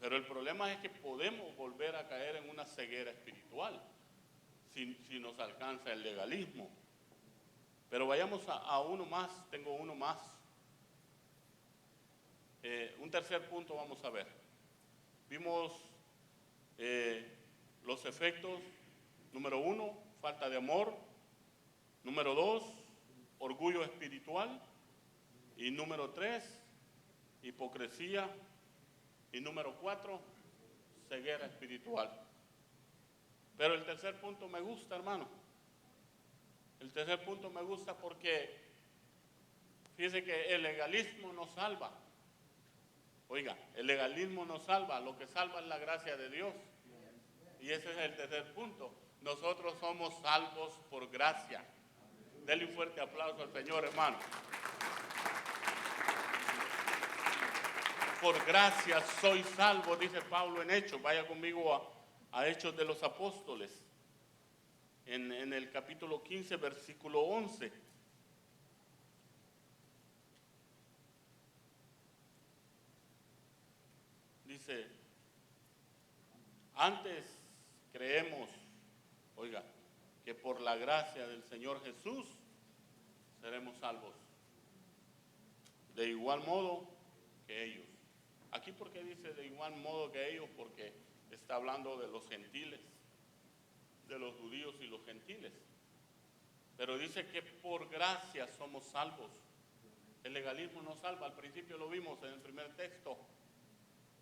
Pero el problema es que podemos volver a caer en una ceguera espiritual si nos alcanza el legalismo. Pero vayamos a uno más, tengo uno más. Un tercer punto vamos a ver. Vimos los efectos. Número 1, falta de amor. Número 2, orgullo espiritual. Y número 3, hipocresía. Y número 4, ceguera espiritual. Pero el tercer punto me gusta, hermano. El tercer punto me gusta porque fíjese que el legalismo nos salva. Oiga, el legalismo nos salva, lo que salva es la gracia de Dios. Y ese es el tercer punto. Nosotros somos salvos por gracia. Denle un fuerte aplauso al Señor, hermano. Por gracia soy salvo, dice Pablo en Hechos. Vaya conmigo a Hechos de los Apóstoles. En el capítulo 15, versículo 11. Dice, antes creemos, oiga, que por la gracia del Señor Jesús seremos salvos. De igual modo que ellos. Aquí, ¿por qué dice de igual modo que ellos? Porque está hablando de los gentiles, de los judíos y los gentiles. Pero dice que por gracia somos salvos. El legalismo no salva. Al principio lo vimos en el primer texto,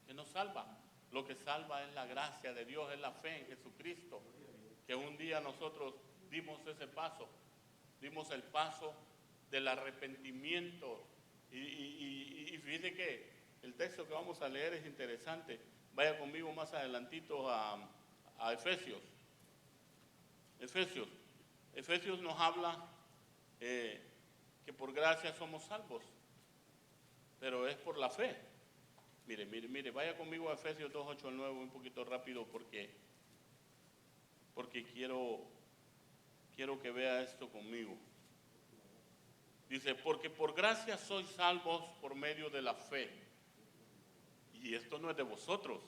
que no salva. Lo que salva es la gracia de Dios, es la fe en Jesucristo. Que un día nosotros dimos ese paso, dimos el paso del arrepentimiento. Y fíjate que el texto que vamos a leer es interesante. Vaya conmigo más adelantito a Efesios. Efesios nos habla que por gracia somos salvos, pero es por la fe. Mire, vaya conmigo a Efesios 2, 8 al 9 un poquito rápido porque quiero que vea esto conmigo. Dice, porque por gracia sois salvos por medio de la fe. Y esto no es de vosotros,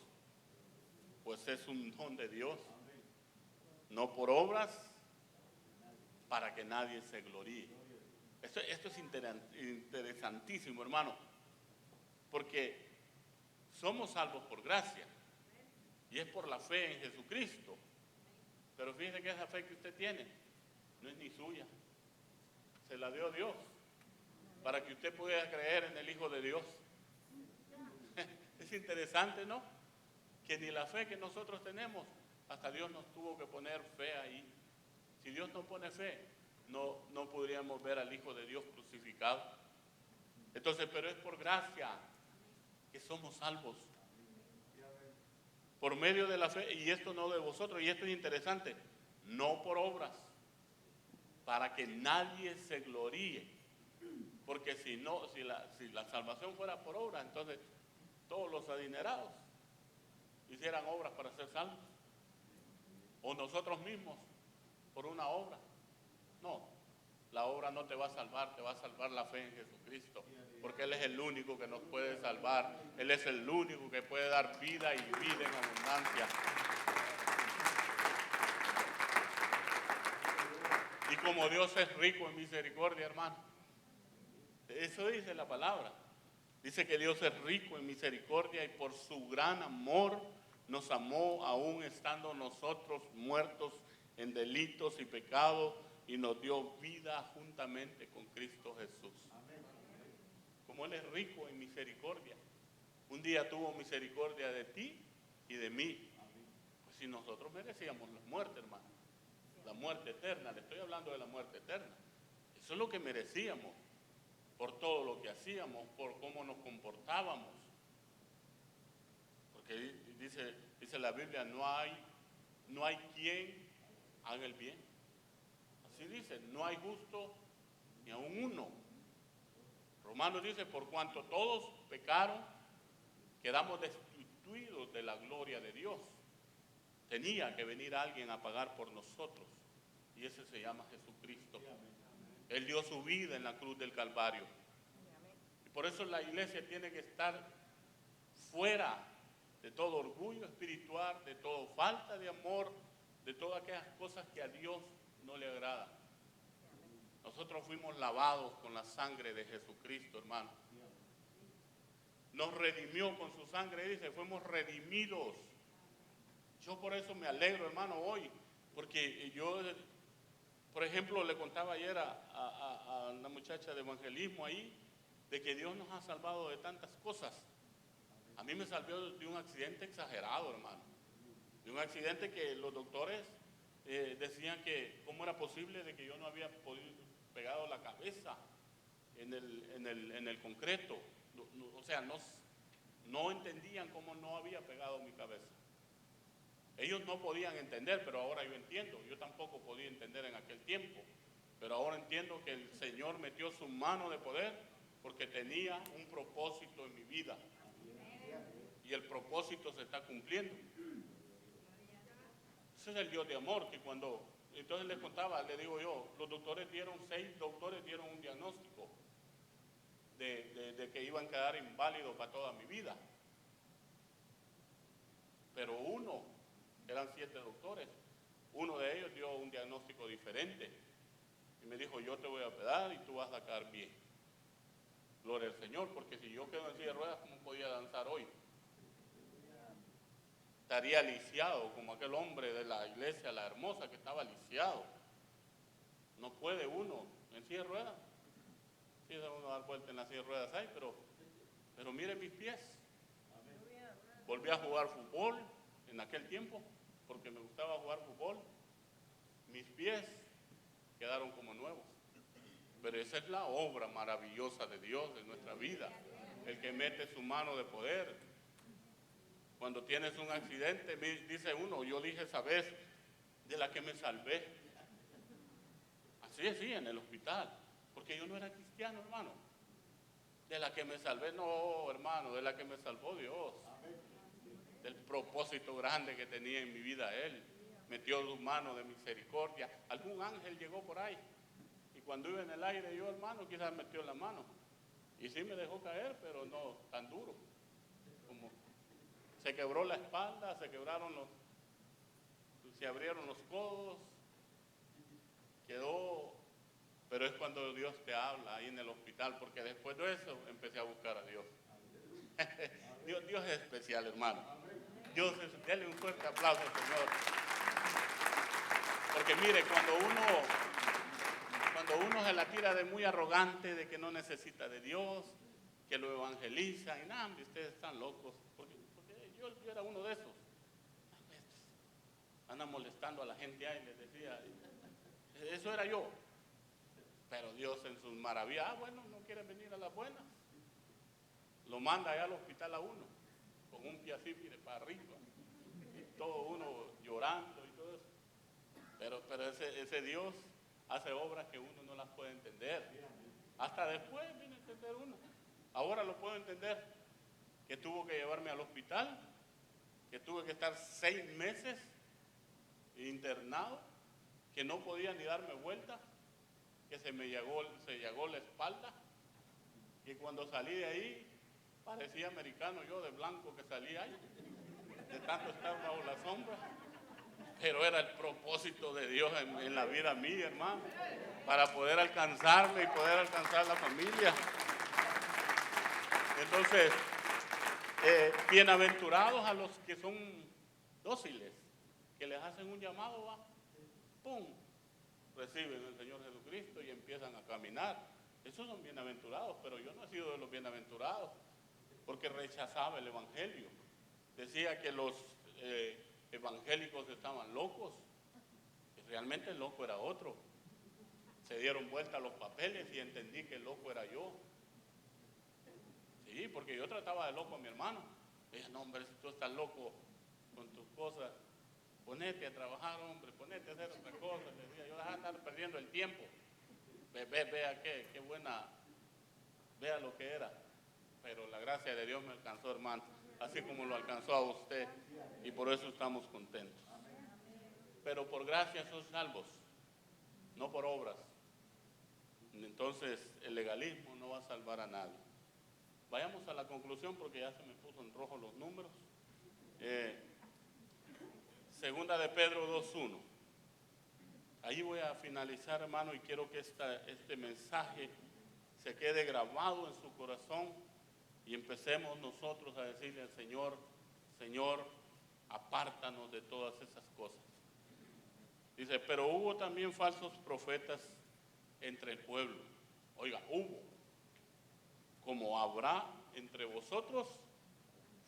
pues es un don de Dios. No por obras, para que nadie se gloríe. Esto es interesantísimo, hermano, porque somos salvos por gracia y es por la fe en Jesucristo. Pero fíjese que esa fe que usted tiene no es ni suya, se la dio Dios para que usted pueda creer en el Hijo de Dios. Es interesante, ¿no? Que ni la fe que nosotros tenemos, hasta Dios nos tuvo que poner fe ahí. Si Dios no pone fe, no podríamos ver al Hijo de Dios crucificado. Entonces, pero es por gracia que somos salvos. Por medio de la fe, y esto no de vosotros, y esto es interesante, no por obras, para que nadie se gloríe. Porque si la salvación fuera por obras, entonces todos los adinerados hicieran obras para ser salvos. O nosotros mismos, por una obra. No, la obra no te va a salvar, te va a salvar la fe en Jesucristo. Porque Él es el único que nos puede salvar. Él es el único que puede dar vida y vida en abundancia. Y como Dios es rico en misericordia, hermano. Eso dice la palabra. Dice que Dios es rico en misericordia y por su gran amor nos amó aún estando nosotros muertos en delitos y pecados y nos dio vida juntamente con Cristo Jesús. Como Él es rico en misericordia. Un día tuvo misericordia de ti y de mí. Pues si nosotros merecíamos la muerte, hermano. La muerte eterna, le estoy hablando de la muerte eterna. Eso es lo que merecíamos. Por todo lo que hacíamos, por cómo nos comportábamos. Porque dice la Biblia, no hay quien haga el bien. Así dice, no hay justo ni aun uno. Romanos dice, por cuanto todos pecaron, quedamos destituidos de la gloria de Dios. Tenía que venir alguien a pagar por nosotros, y ese se llama Jesucristo. Él dio su vida en la cruz del Calvario. Y por eso la iglesia tiene que estar fuera de todo orgullo espiritual, de toda falta de amor, de todas aquellas cosas que a Dios no le agradan. Nosotros fuimos lavados con la sangre de Jesucristo, hermano. Nos redimió con su sangre, dice, fuimos redimidos. Yo por eso me alegro, hermano, hoy, porque yo, por ejemplo, le contaba ayer a una muchacha de evangelismo ahí, de que Dios nos ha salvado de tantas cosas. A mí me salvó de un accidente exagerado, hermano. De un accidente que los doctores decían que cómo era posible de que yo no había pegado la cabeza en el concreto. O sea, no entendían cómo no había pegado mi cabeza. Ellos no podían entender, pero ahora yo entiendo. Yo tampoco podía entender en aquel tiempo, pero ahora entiendo que el Señor metió su mano de poder porque tenía un propósito en mi vida. Y el propósito se está cumpliendo. Ese es el Dios de amor, que cuando, entonces les contaba, le digo yo, los doctores dieron, 6 doctores dieron un diagnóstico de que iban a quedar inválidos para toda mi vida. Pero eran 7 doctores, uno de ellos dio un diagnóstico diferente y me dijo, yo te voy a operar y tú vas a quedar bien. Gloria al Señor, porque si yo quedo en silla de ruedas, ¿cómo podía danzar hoy? Estaría lisiado, como aquel hombre de la iglesia, la hermosa, que estaba lisiado. No puede uno en silla de ruedas. Sí, se uno dar vuelta en la silla de ruedas ahí, pero mire mis pies. Volví a jugar fútbol en aquel tiempo, porque me gustaba jugar fútbol. Mis pies quedaron como nuevos. Pero esa es la obra maravillosa de Dios en nuestra vida. El que mete su mano de poder. Cuando tienes un accidente, dice uno, yo dije esa vez, de la que me salvé. Así es, sí, en el hospital. Porque yo no era cristiano, hermano. De la que me salvé, no, hermano, de la que me salvó Dios. Del propósito grande que tenía en mi vida Él. Metió su mano de misericordia. Algún ángel llegó por ahí. Y cuando iba en el aire, yo, hermano, quizás metió la mano. Y sí me dejó caer, pero no tan duro. Como se quebró la espalda, se abrieron los codos, quedó. Pero es cuando Dios te habla ahí en el hospital, porque después de eso empecé a buscar a Dios. Dios es especial, hermano. Denle un fuerte aplauso al Señor. Porque mire, cuando uno se la tira de muy arrogante, de que no necesita de Dios, que lo evangeliza, y nada, ustedes están locos. Porque yo era uno de esos. Anda molestando a la gente ahí, les decía. Eso era yo. Pero Dios en sus maravillas, bueno, no quiere venir a las buenas. Lo manda allá al hospital a uno, con un pie así, mire, para arriba. Y todo uno llorando y todo eso. Pero ese Dios hace obras que uno no las puede entender. Hasta después viene a entender uno. Ahora lo puedo entender. Que tuvo que llevarme al hospital, que tuve que estar 6 meses internado, que no podía ni darme vuelta, que se llegó la espalda, y cuando salí de ahí parecía americano yo, de blanco que salí ahí, de tanto estar bajo la sombra. Pero era el propósito de Dios en la vida mía, hermano, para poder alcanzarme y poder alcanzar la familia. Entonces, bienaventurados a los que son dóciles, que les hacen un llamado, va, ¡pum!, reciben al Señor Jesucristo y empiezan a caminar. Esos son bienaventurados, pero yo no he sido de los bienaventurados, porque rechazaba el evangelio. Decía que los evangélicos estaban locos, y realmente el loco era otro. Se dieron vuelta los papeles y entendí que el loco era yo. Sí, porque yo trataba de loco a mi hermano. Dije, no, hombre, si tú estás loco con tus cosas, ponete a trabajar, hombre, ponete a hacer otra cosa. Le decía, yo dejaba de estar perdiendo el tiempo. Vea qué buena, vea lo que era. Pero la gracia de Dios me alcanzó, hermano, así como lo alcanzó a usted, y por eso estamos contentos. Pero por gracia sos salvos, no por obras. Entonces el legalismo no va a salvar a nadie. Vayamos a la conclusión, porque ya se me puso en rojo los números. Segunda de Pedro 2:1. Ahí voy a finalizar, hermano, y quiero que este mensaje se quede grabado en su corazón y empecemos nosotros a decirle al Señor, Señor, apártanos de todas esas cosas. Dice, pero hubo también falsos profetas entre el pueblo. Oiga, hubo. Como habrá entre vosotros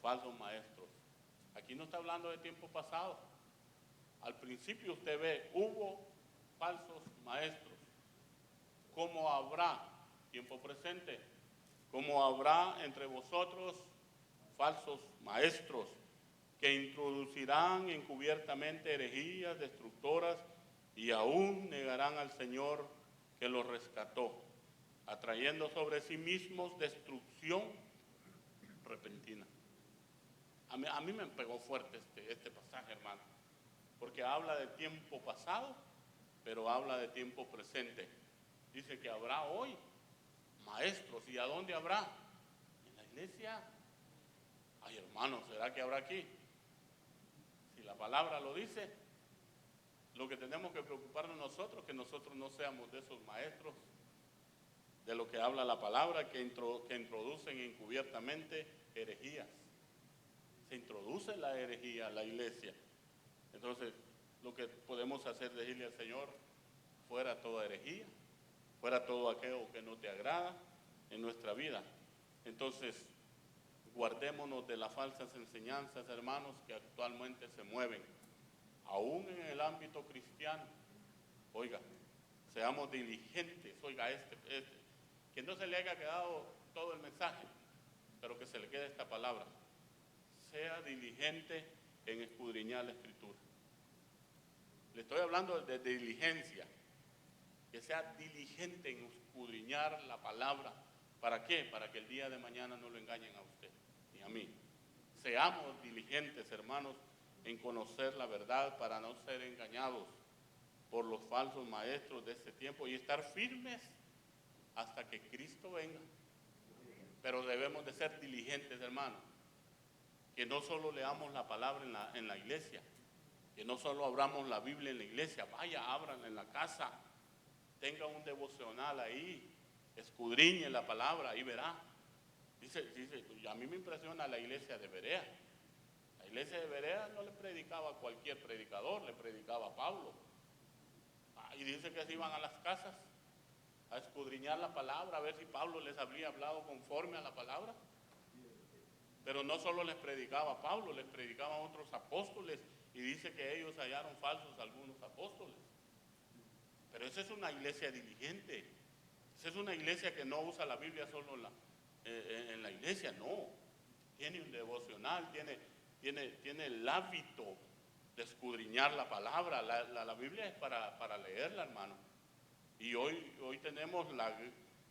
falsos maestros. Aquí no está hablando de tiempo pasado. Al principio usted ve, hubo falsos maestros. Como habrá, tiempo presente, como habrá entre vosotros falsos maestros que introducirán encubiertamente herejías destructoras y aún negarán al Señor que los rescató, atrayendo sobre sí mismos destrucción repentina. A mí me pegó fuerte este pasaje, hermano, porque habla de tiempo pasado, pero habla de tiempo presente. Dice que habrá hoy maestros. ¿Y a dónde habrá? En la iglesia. Ay, hermano, ¿será que habrá aquí? Si la palabra lo dice, lo que tenemos que preocuparnos nosotros, que nosotros no seamos de esos maestros, de lo que habla la palabra, que introducen encubiertamente herejías. Se introduce la herejía a la iglesia. Entonces, lo que podemos hacer es decirle al Señor, fuera toda herejía, fuera todo aquello que no te agrada en nuestra vida. Entonces, guardémonos de las falsas enseñanzas, hermanos, que actualmente se mueven, aún en el ámbito cristiano. Oiga, seamos diligentes. Oiga, que no se le haya quedado todo el mensaje, pero que se le quede esta palabra. sea diligente en escudriñar la Escritura. Le estoy hablando de diligencia, que sea diligente en escudriñar la palabra. ¿Para qué? Para que el día de mañana no lo engañen a usted ni a mí. Seamos diligentes, hermanos, en conocer la verdad para no ser engañados por los falsos maestros de este tiempo y estar firmes hasta que Cristo venga. Pero debemos de ser diligentes, hermanos, que no solo leamos la palabra en la iglesia, que no solo abramos la Biblia en la iglesia, vaya, ábranla en la casa, tenga un devocional ahí, escudriñe la palabra, ahí verá. Dice, a mí me impresiona la iglesia de Berea. La iglesia de Berea no le predicaba a cualquier predicador, le predicaba a Pablo. Y dice que se iban a las casas a escudriñar la palabra, a ver si Pablo les había hablado conforme a la palabra. Pero no solo les predicaba a Pablo, les predicaban a otros apóstoles, y dice que ellos hallaron falsos algunos apóstoles. Pero esa es una iglesia diligente. Esa es una iglesia que no usa la Biblia solo en la iglesia, no. Tiene un devocional, tiene el hábito de escudriñar la palabra. La Biblia es para leerla, hermano. Y hoy tenemos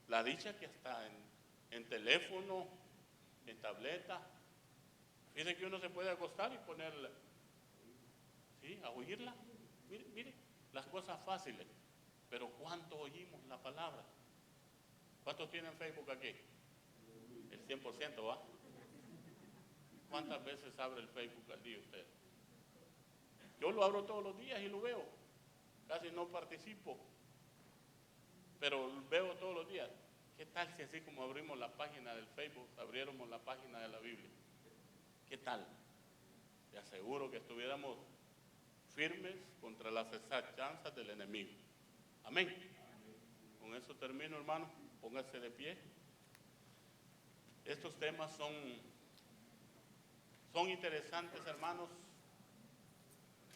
la dicha que está en teléfono, en tableta. Fíjese que uno se puede acostar y ponerla, ¿sí? A oírla. Mire, las cosas fáciles. Pero ¿cuánto oímos la palabra? ¿Cuántos tienen Facebook aquí? El 100%, ¿va? ¿Cuántas veces abre el Facebook al día usted? Yo lo abro todos los días y lo veo. Casi no participo, pero veo todos los días. ¿Qué tal si así como abrimos la página del Facebook, abriéramos la página de la Biblia? ¿Qué tal? Te aseguro que estuviéramos firmes contra las acechanzas del enemigo. Amén. Con eso termino, hermano. Póngase de pie. Estos temas son interesantes, hermanos,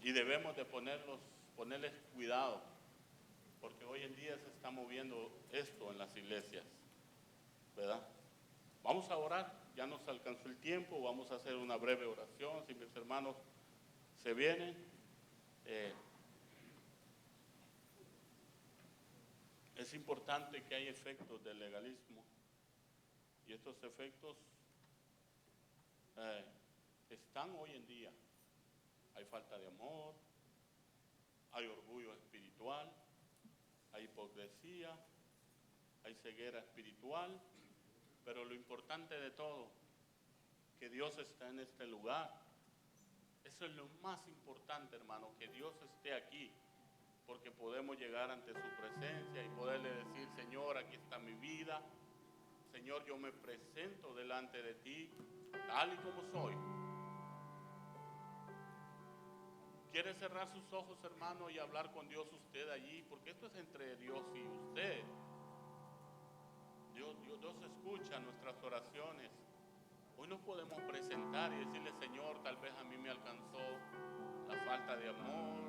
y debemos de ponerles cuidado, porque hoy en día se está moviendo esto en las iglesias, ¿verdad? Vamos a orar, ya nos alcanzó el tiempo, vamos a hacer una breve oración, si mis hermanos se vienen. Es importante que hay efectos del legalismo, y estos efectos están hoy en día. Hay falta de amor, hay orgullo espiritual, hay hipocresía, hay ceguera espiritual, pero lo importante de todo, que Dios está en este lugar. Eso es lo más importante, hermano, que Dios esté aquí, porque podemos llegar ante su presencia y poderle decir: Señor, aquí está mi vida. Señor, yo me presento delante de ti, tal y como soy. ¿Quiere cerrar sus ojos, hermano, y hablar con Dios usted allí? Porque esto es entre Dios y usted. Dios escucha nuestras oraciones. Hoy nos podemos presentar y decirle: Señor, tal vez a mí me alcanzó la falta de amor,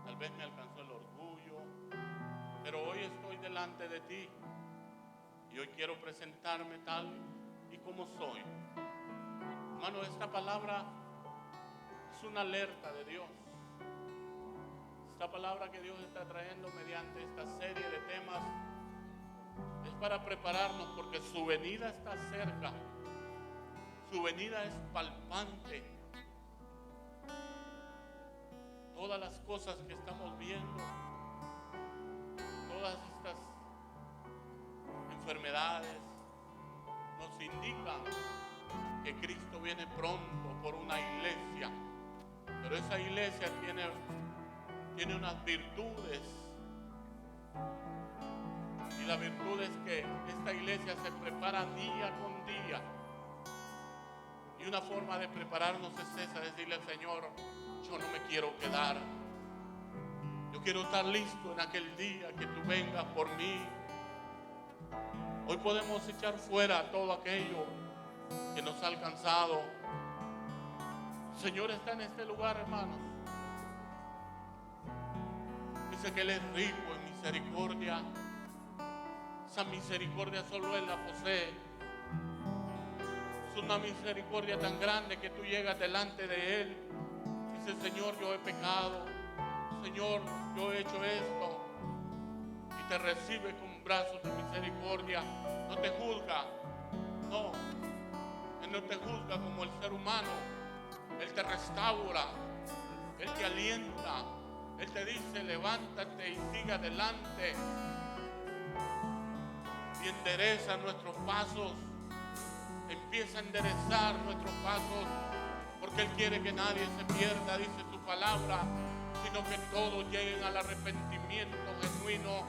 tal vez me alcanzó el orgullo, pero hoy estoy delante de ti y hoy quiero presentarme tal y como soy. Hermano, esta palabra es una alerta de Dios. Esta palabra que Dios está trayendo mediante esta serie de temas es para prepararnos, porque su venida está cerca. Su venida es palpante. Todas las cosas que estamos viendo, todas estas enfermedades nos indican que Cristo viene pronto por una iglesia. Pero esa iglesia tiene unas virtudes. Y la virtud es que esta iglesia se prepara día con día. Y una forma de prepararnos es esa: decirle al Señor: yo no me quiero quedar. Yo quiero estar listo en aquel día que tú vengas por mí. Hoy podemos echar fuera todo aquello que nos ha alcanzado. El Señor está en este lugar, hermanos. Dice que Él es rico en misericordia. Esa misericordia solo Él la posee. Es una misericordia tan grande que tú llegas delante de Él. Dice, Señor, yo he pecado. Señor, yo he hecho esto. Y te recibe con brazos de misericordia. No te juzga. No. Él no te juzga como el ser humano. Él te restaura. Él te alienta. Él te dice, levántate y siga adelante. Y endereza nuestros pasos. Empieza a enderezar nuestros pasos, porque Él quiere que nadie se pierda, dice su palabra, sino que todos lleguen al arrepentimiento genuino.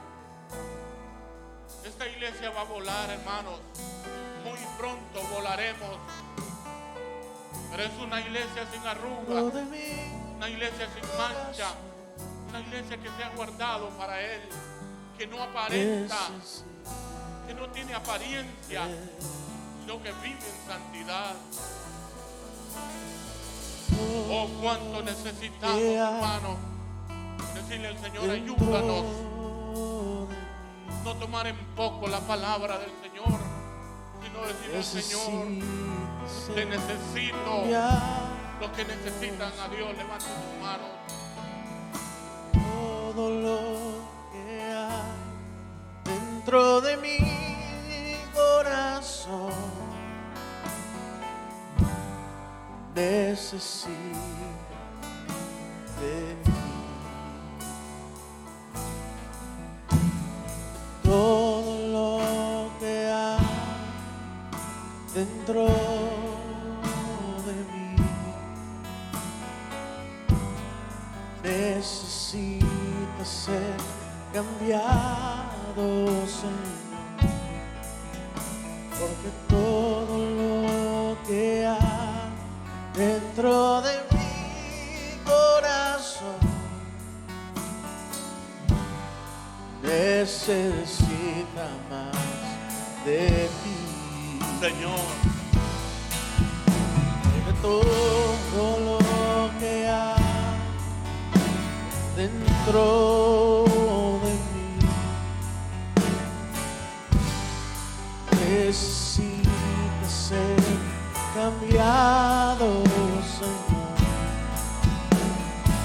Esta iglesia va a volar, hermanos. Muy pronto volaremos. Pero es una iglesia sin arrugas, una iglesia sin mancha, una iglesia que se ha guardado para Él, que no aparenta, que no tiene apariencia, sino que vive en santidad. Oh, cuánto necesitamos, hermano, decirle al Señor, ayúdanos. No tomar en poco la palabra del Señor, sino decirle al Señor, te necesito. Los que necesitan a Dios, levanten sus manos. Todo lo que hay dentro de mi corazón necesita de mí. Todo lo que hay dentro de mí necesita ser cambiado, Señor, porque todo lo que hay dentro de mi corazón necesita más de ti, Señor. porque todo lo que hay dentro de mí necesita ser cambiado, Señor,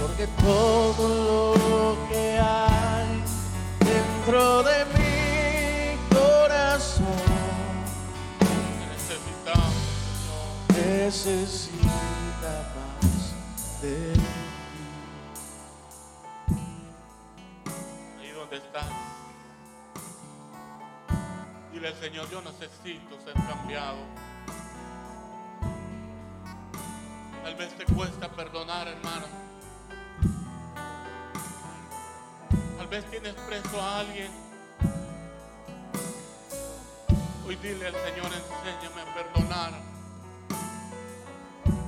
porque todo lo que hay dentro de mi corazón necesita más de ti. Ahí donde estás, dile al Señor, yo necesito ser cambiado. Tal vez te cuesta perdonar, hermano. Tal vez tienes preso a alguien. Hoy dile al Señor, enséñame a perdonar.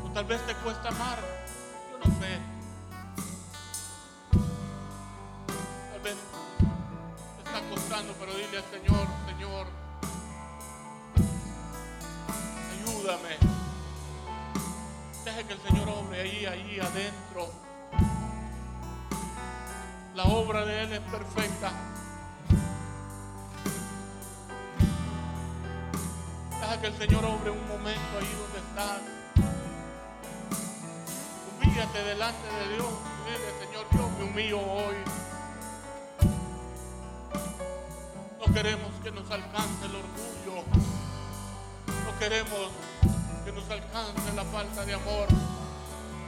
O tal vez te cuesta amar, yo no sé. Tal vez te está costando, pero dile al Señor, Señor, ayúdame. Deje que el Señor obre ahí adentro. La obra de Él es perfecta. Deja que el Señor obre un momento ahí donde estás. Humíllate delante de Dios. Dile, Señor, yo me humillo hoy. No queremos que nos alcance el orgullo. No queremos que nos alcance la falta de amor.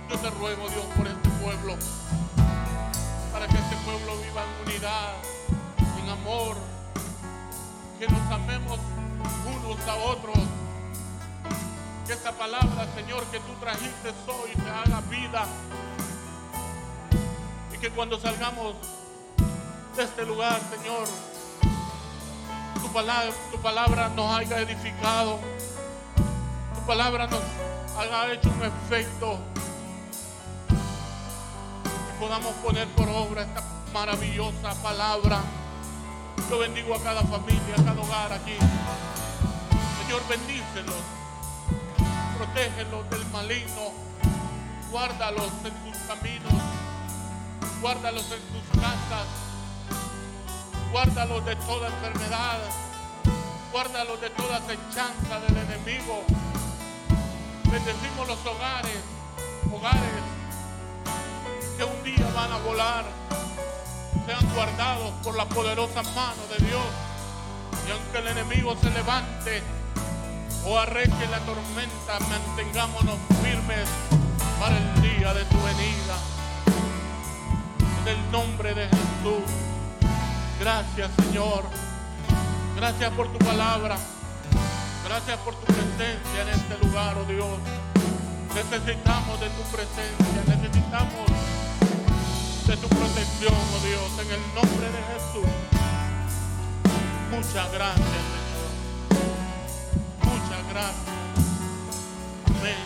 Yo te ruego, Dios, por este pueblo, para que este pueblo viva en unidad, en amor, que nos amemos unos a otros, que esta palabra, Señor, que tú trajiste hoy te haga vida, y que cuando salgamos de este lugar, Señor, tu palabra nos haya edificado, tu palabra nos haya hecho un efecto, y podamos poner por obra esta maravillosa palabra. Yo bendigo a cada familia, a cada hogar aquí. Señor, bendícelos, protégelos del maligno, guárdalos en tus caminos, guárdalos en tus casas, guárdalos de toda enfermedad, guárdalos de toda acechanza del enemigo. Bendecimos los hogares que un día van a volar, sean guardados por la poderosa mano de Dios. Y aunque el enemigo se levante o arreche la tormenta, mantengámonos firmes para el día de tu venida. En el nombre de Jesús. Gracias, Señor. Gracias por tu palabra. Gracias por tu presencia en este lugar, oh Dios. Necesitamos de tu presencia, necesitamos de tu protección, oh Dios, en el nombre de Jesús. Muchas gracias, Señor. Muchas gracias. Amén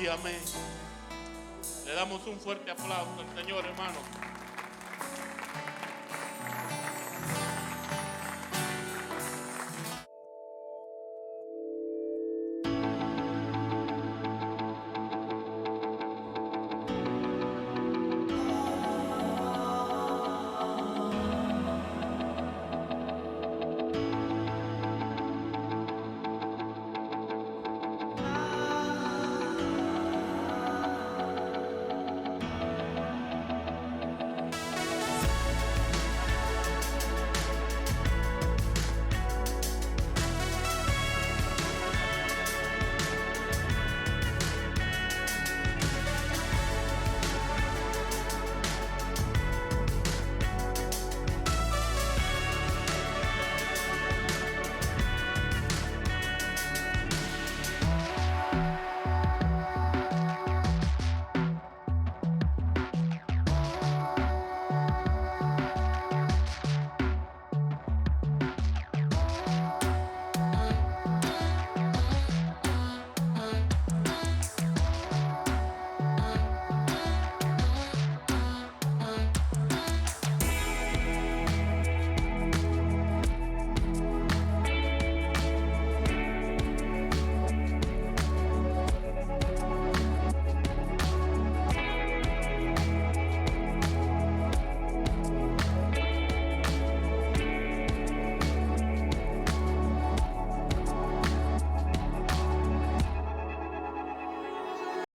y amén. Le damos un fuerte aplauso al Señor, hermano.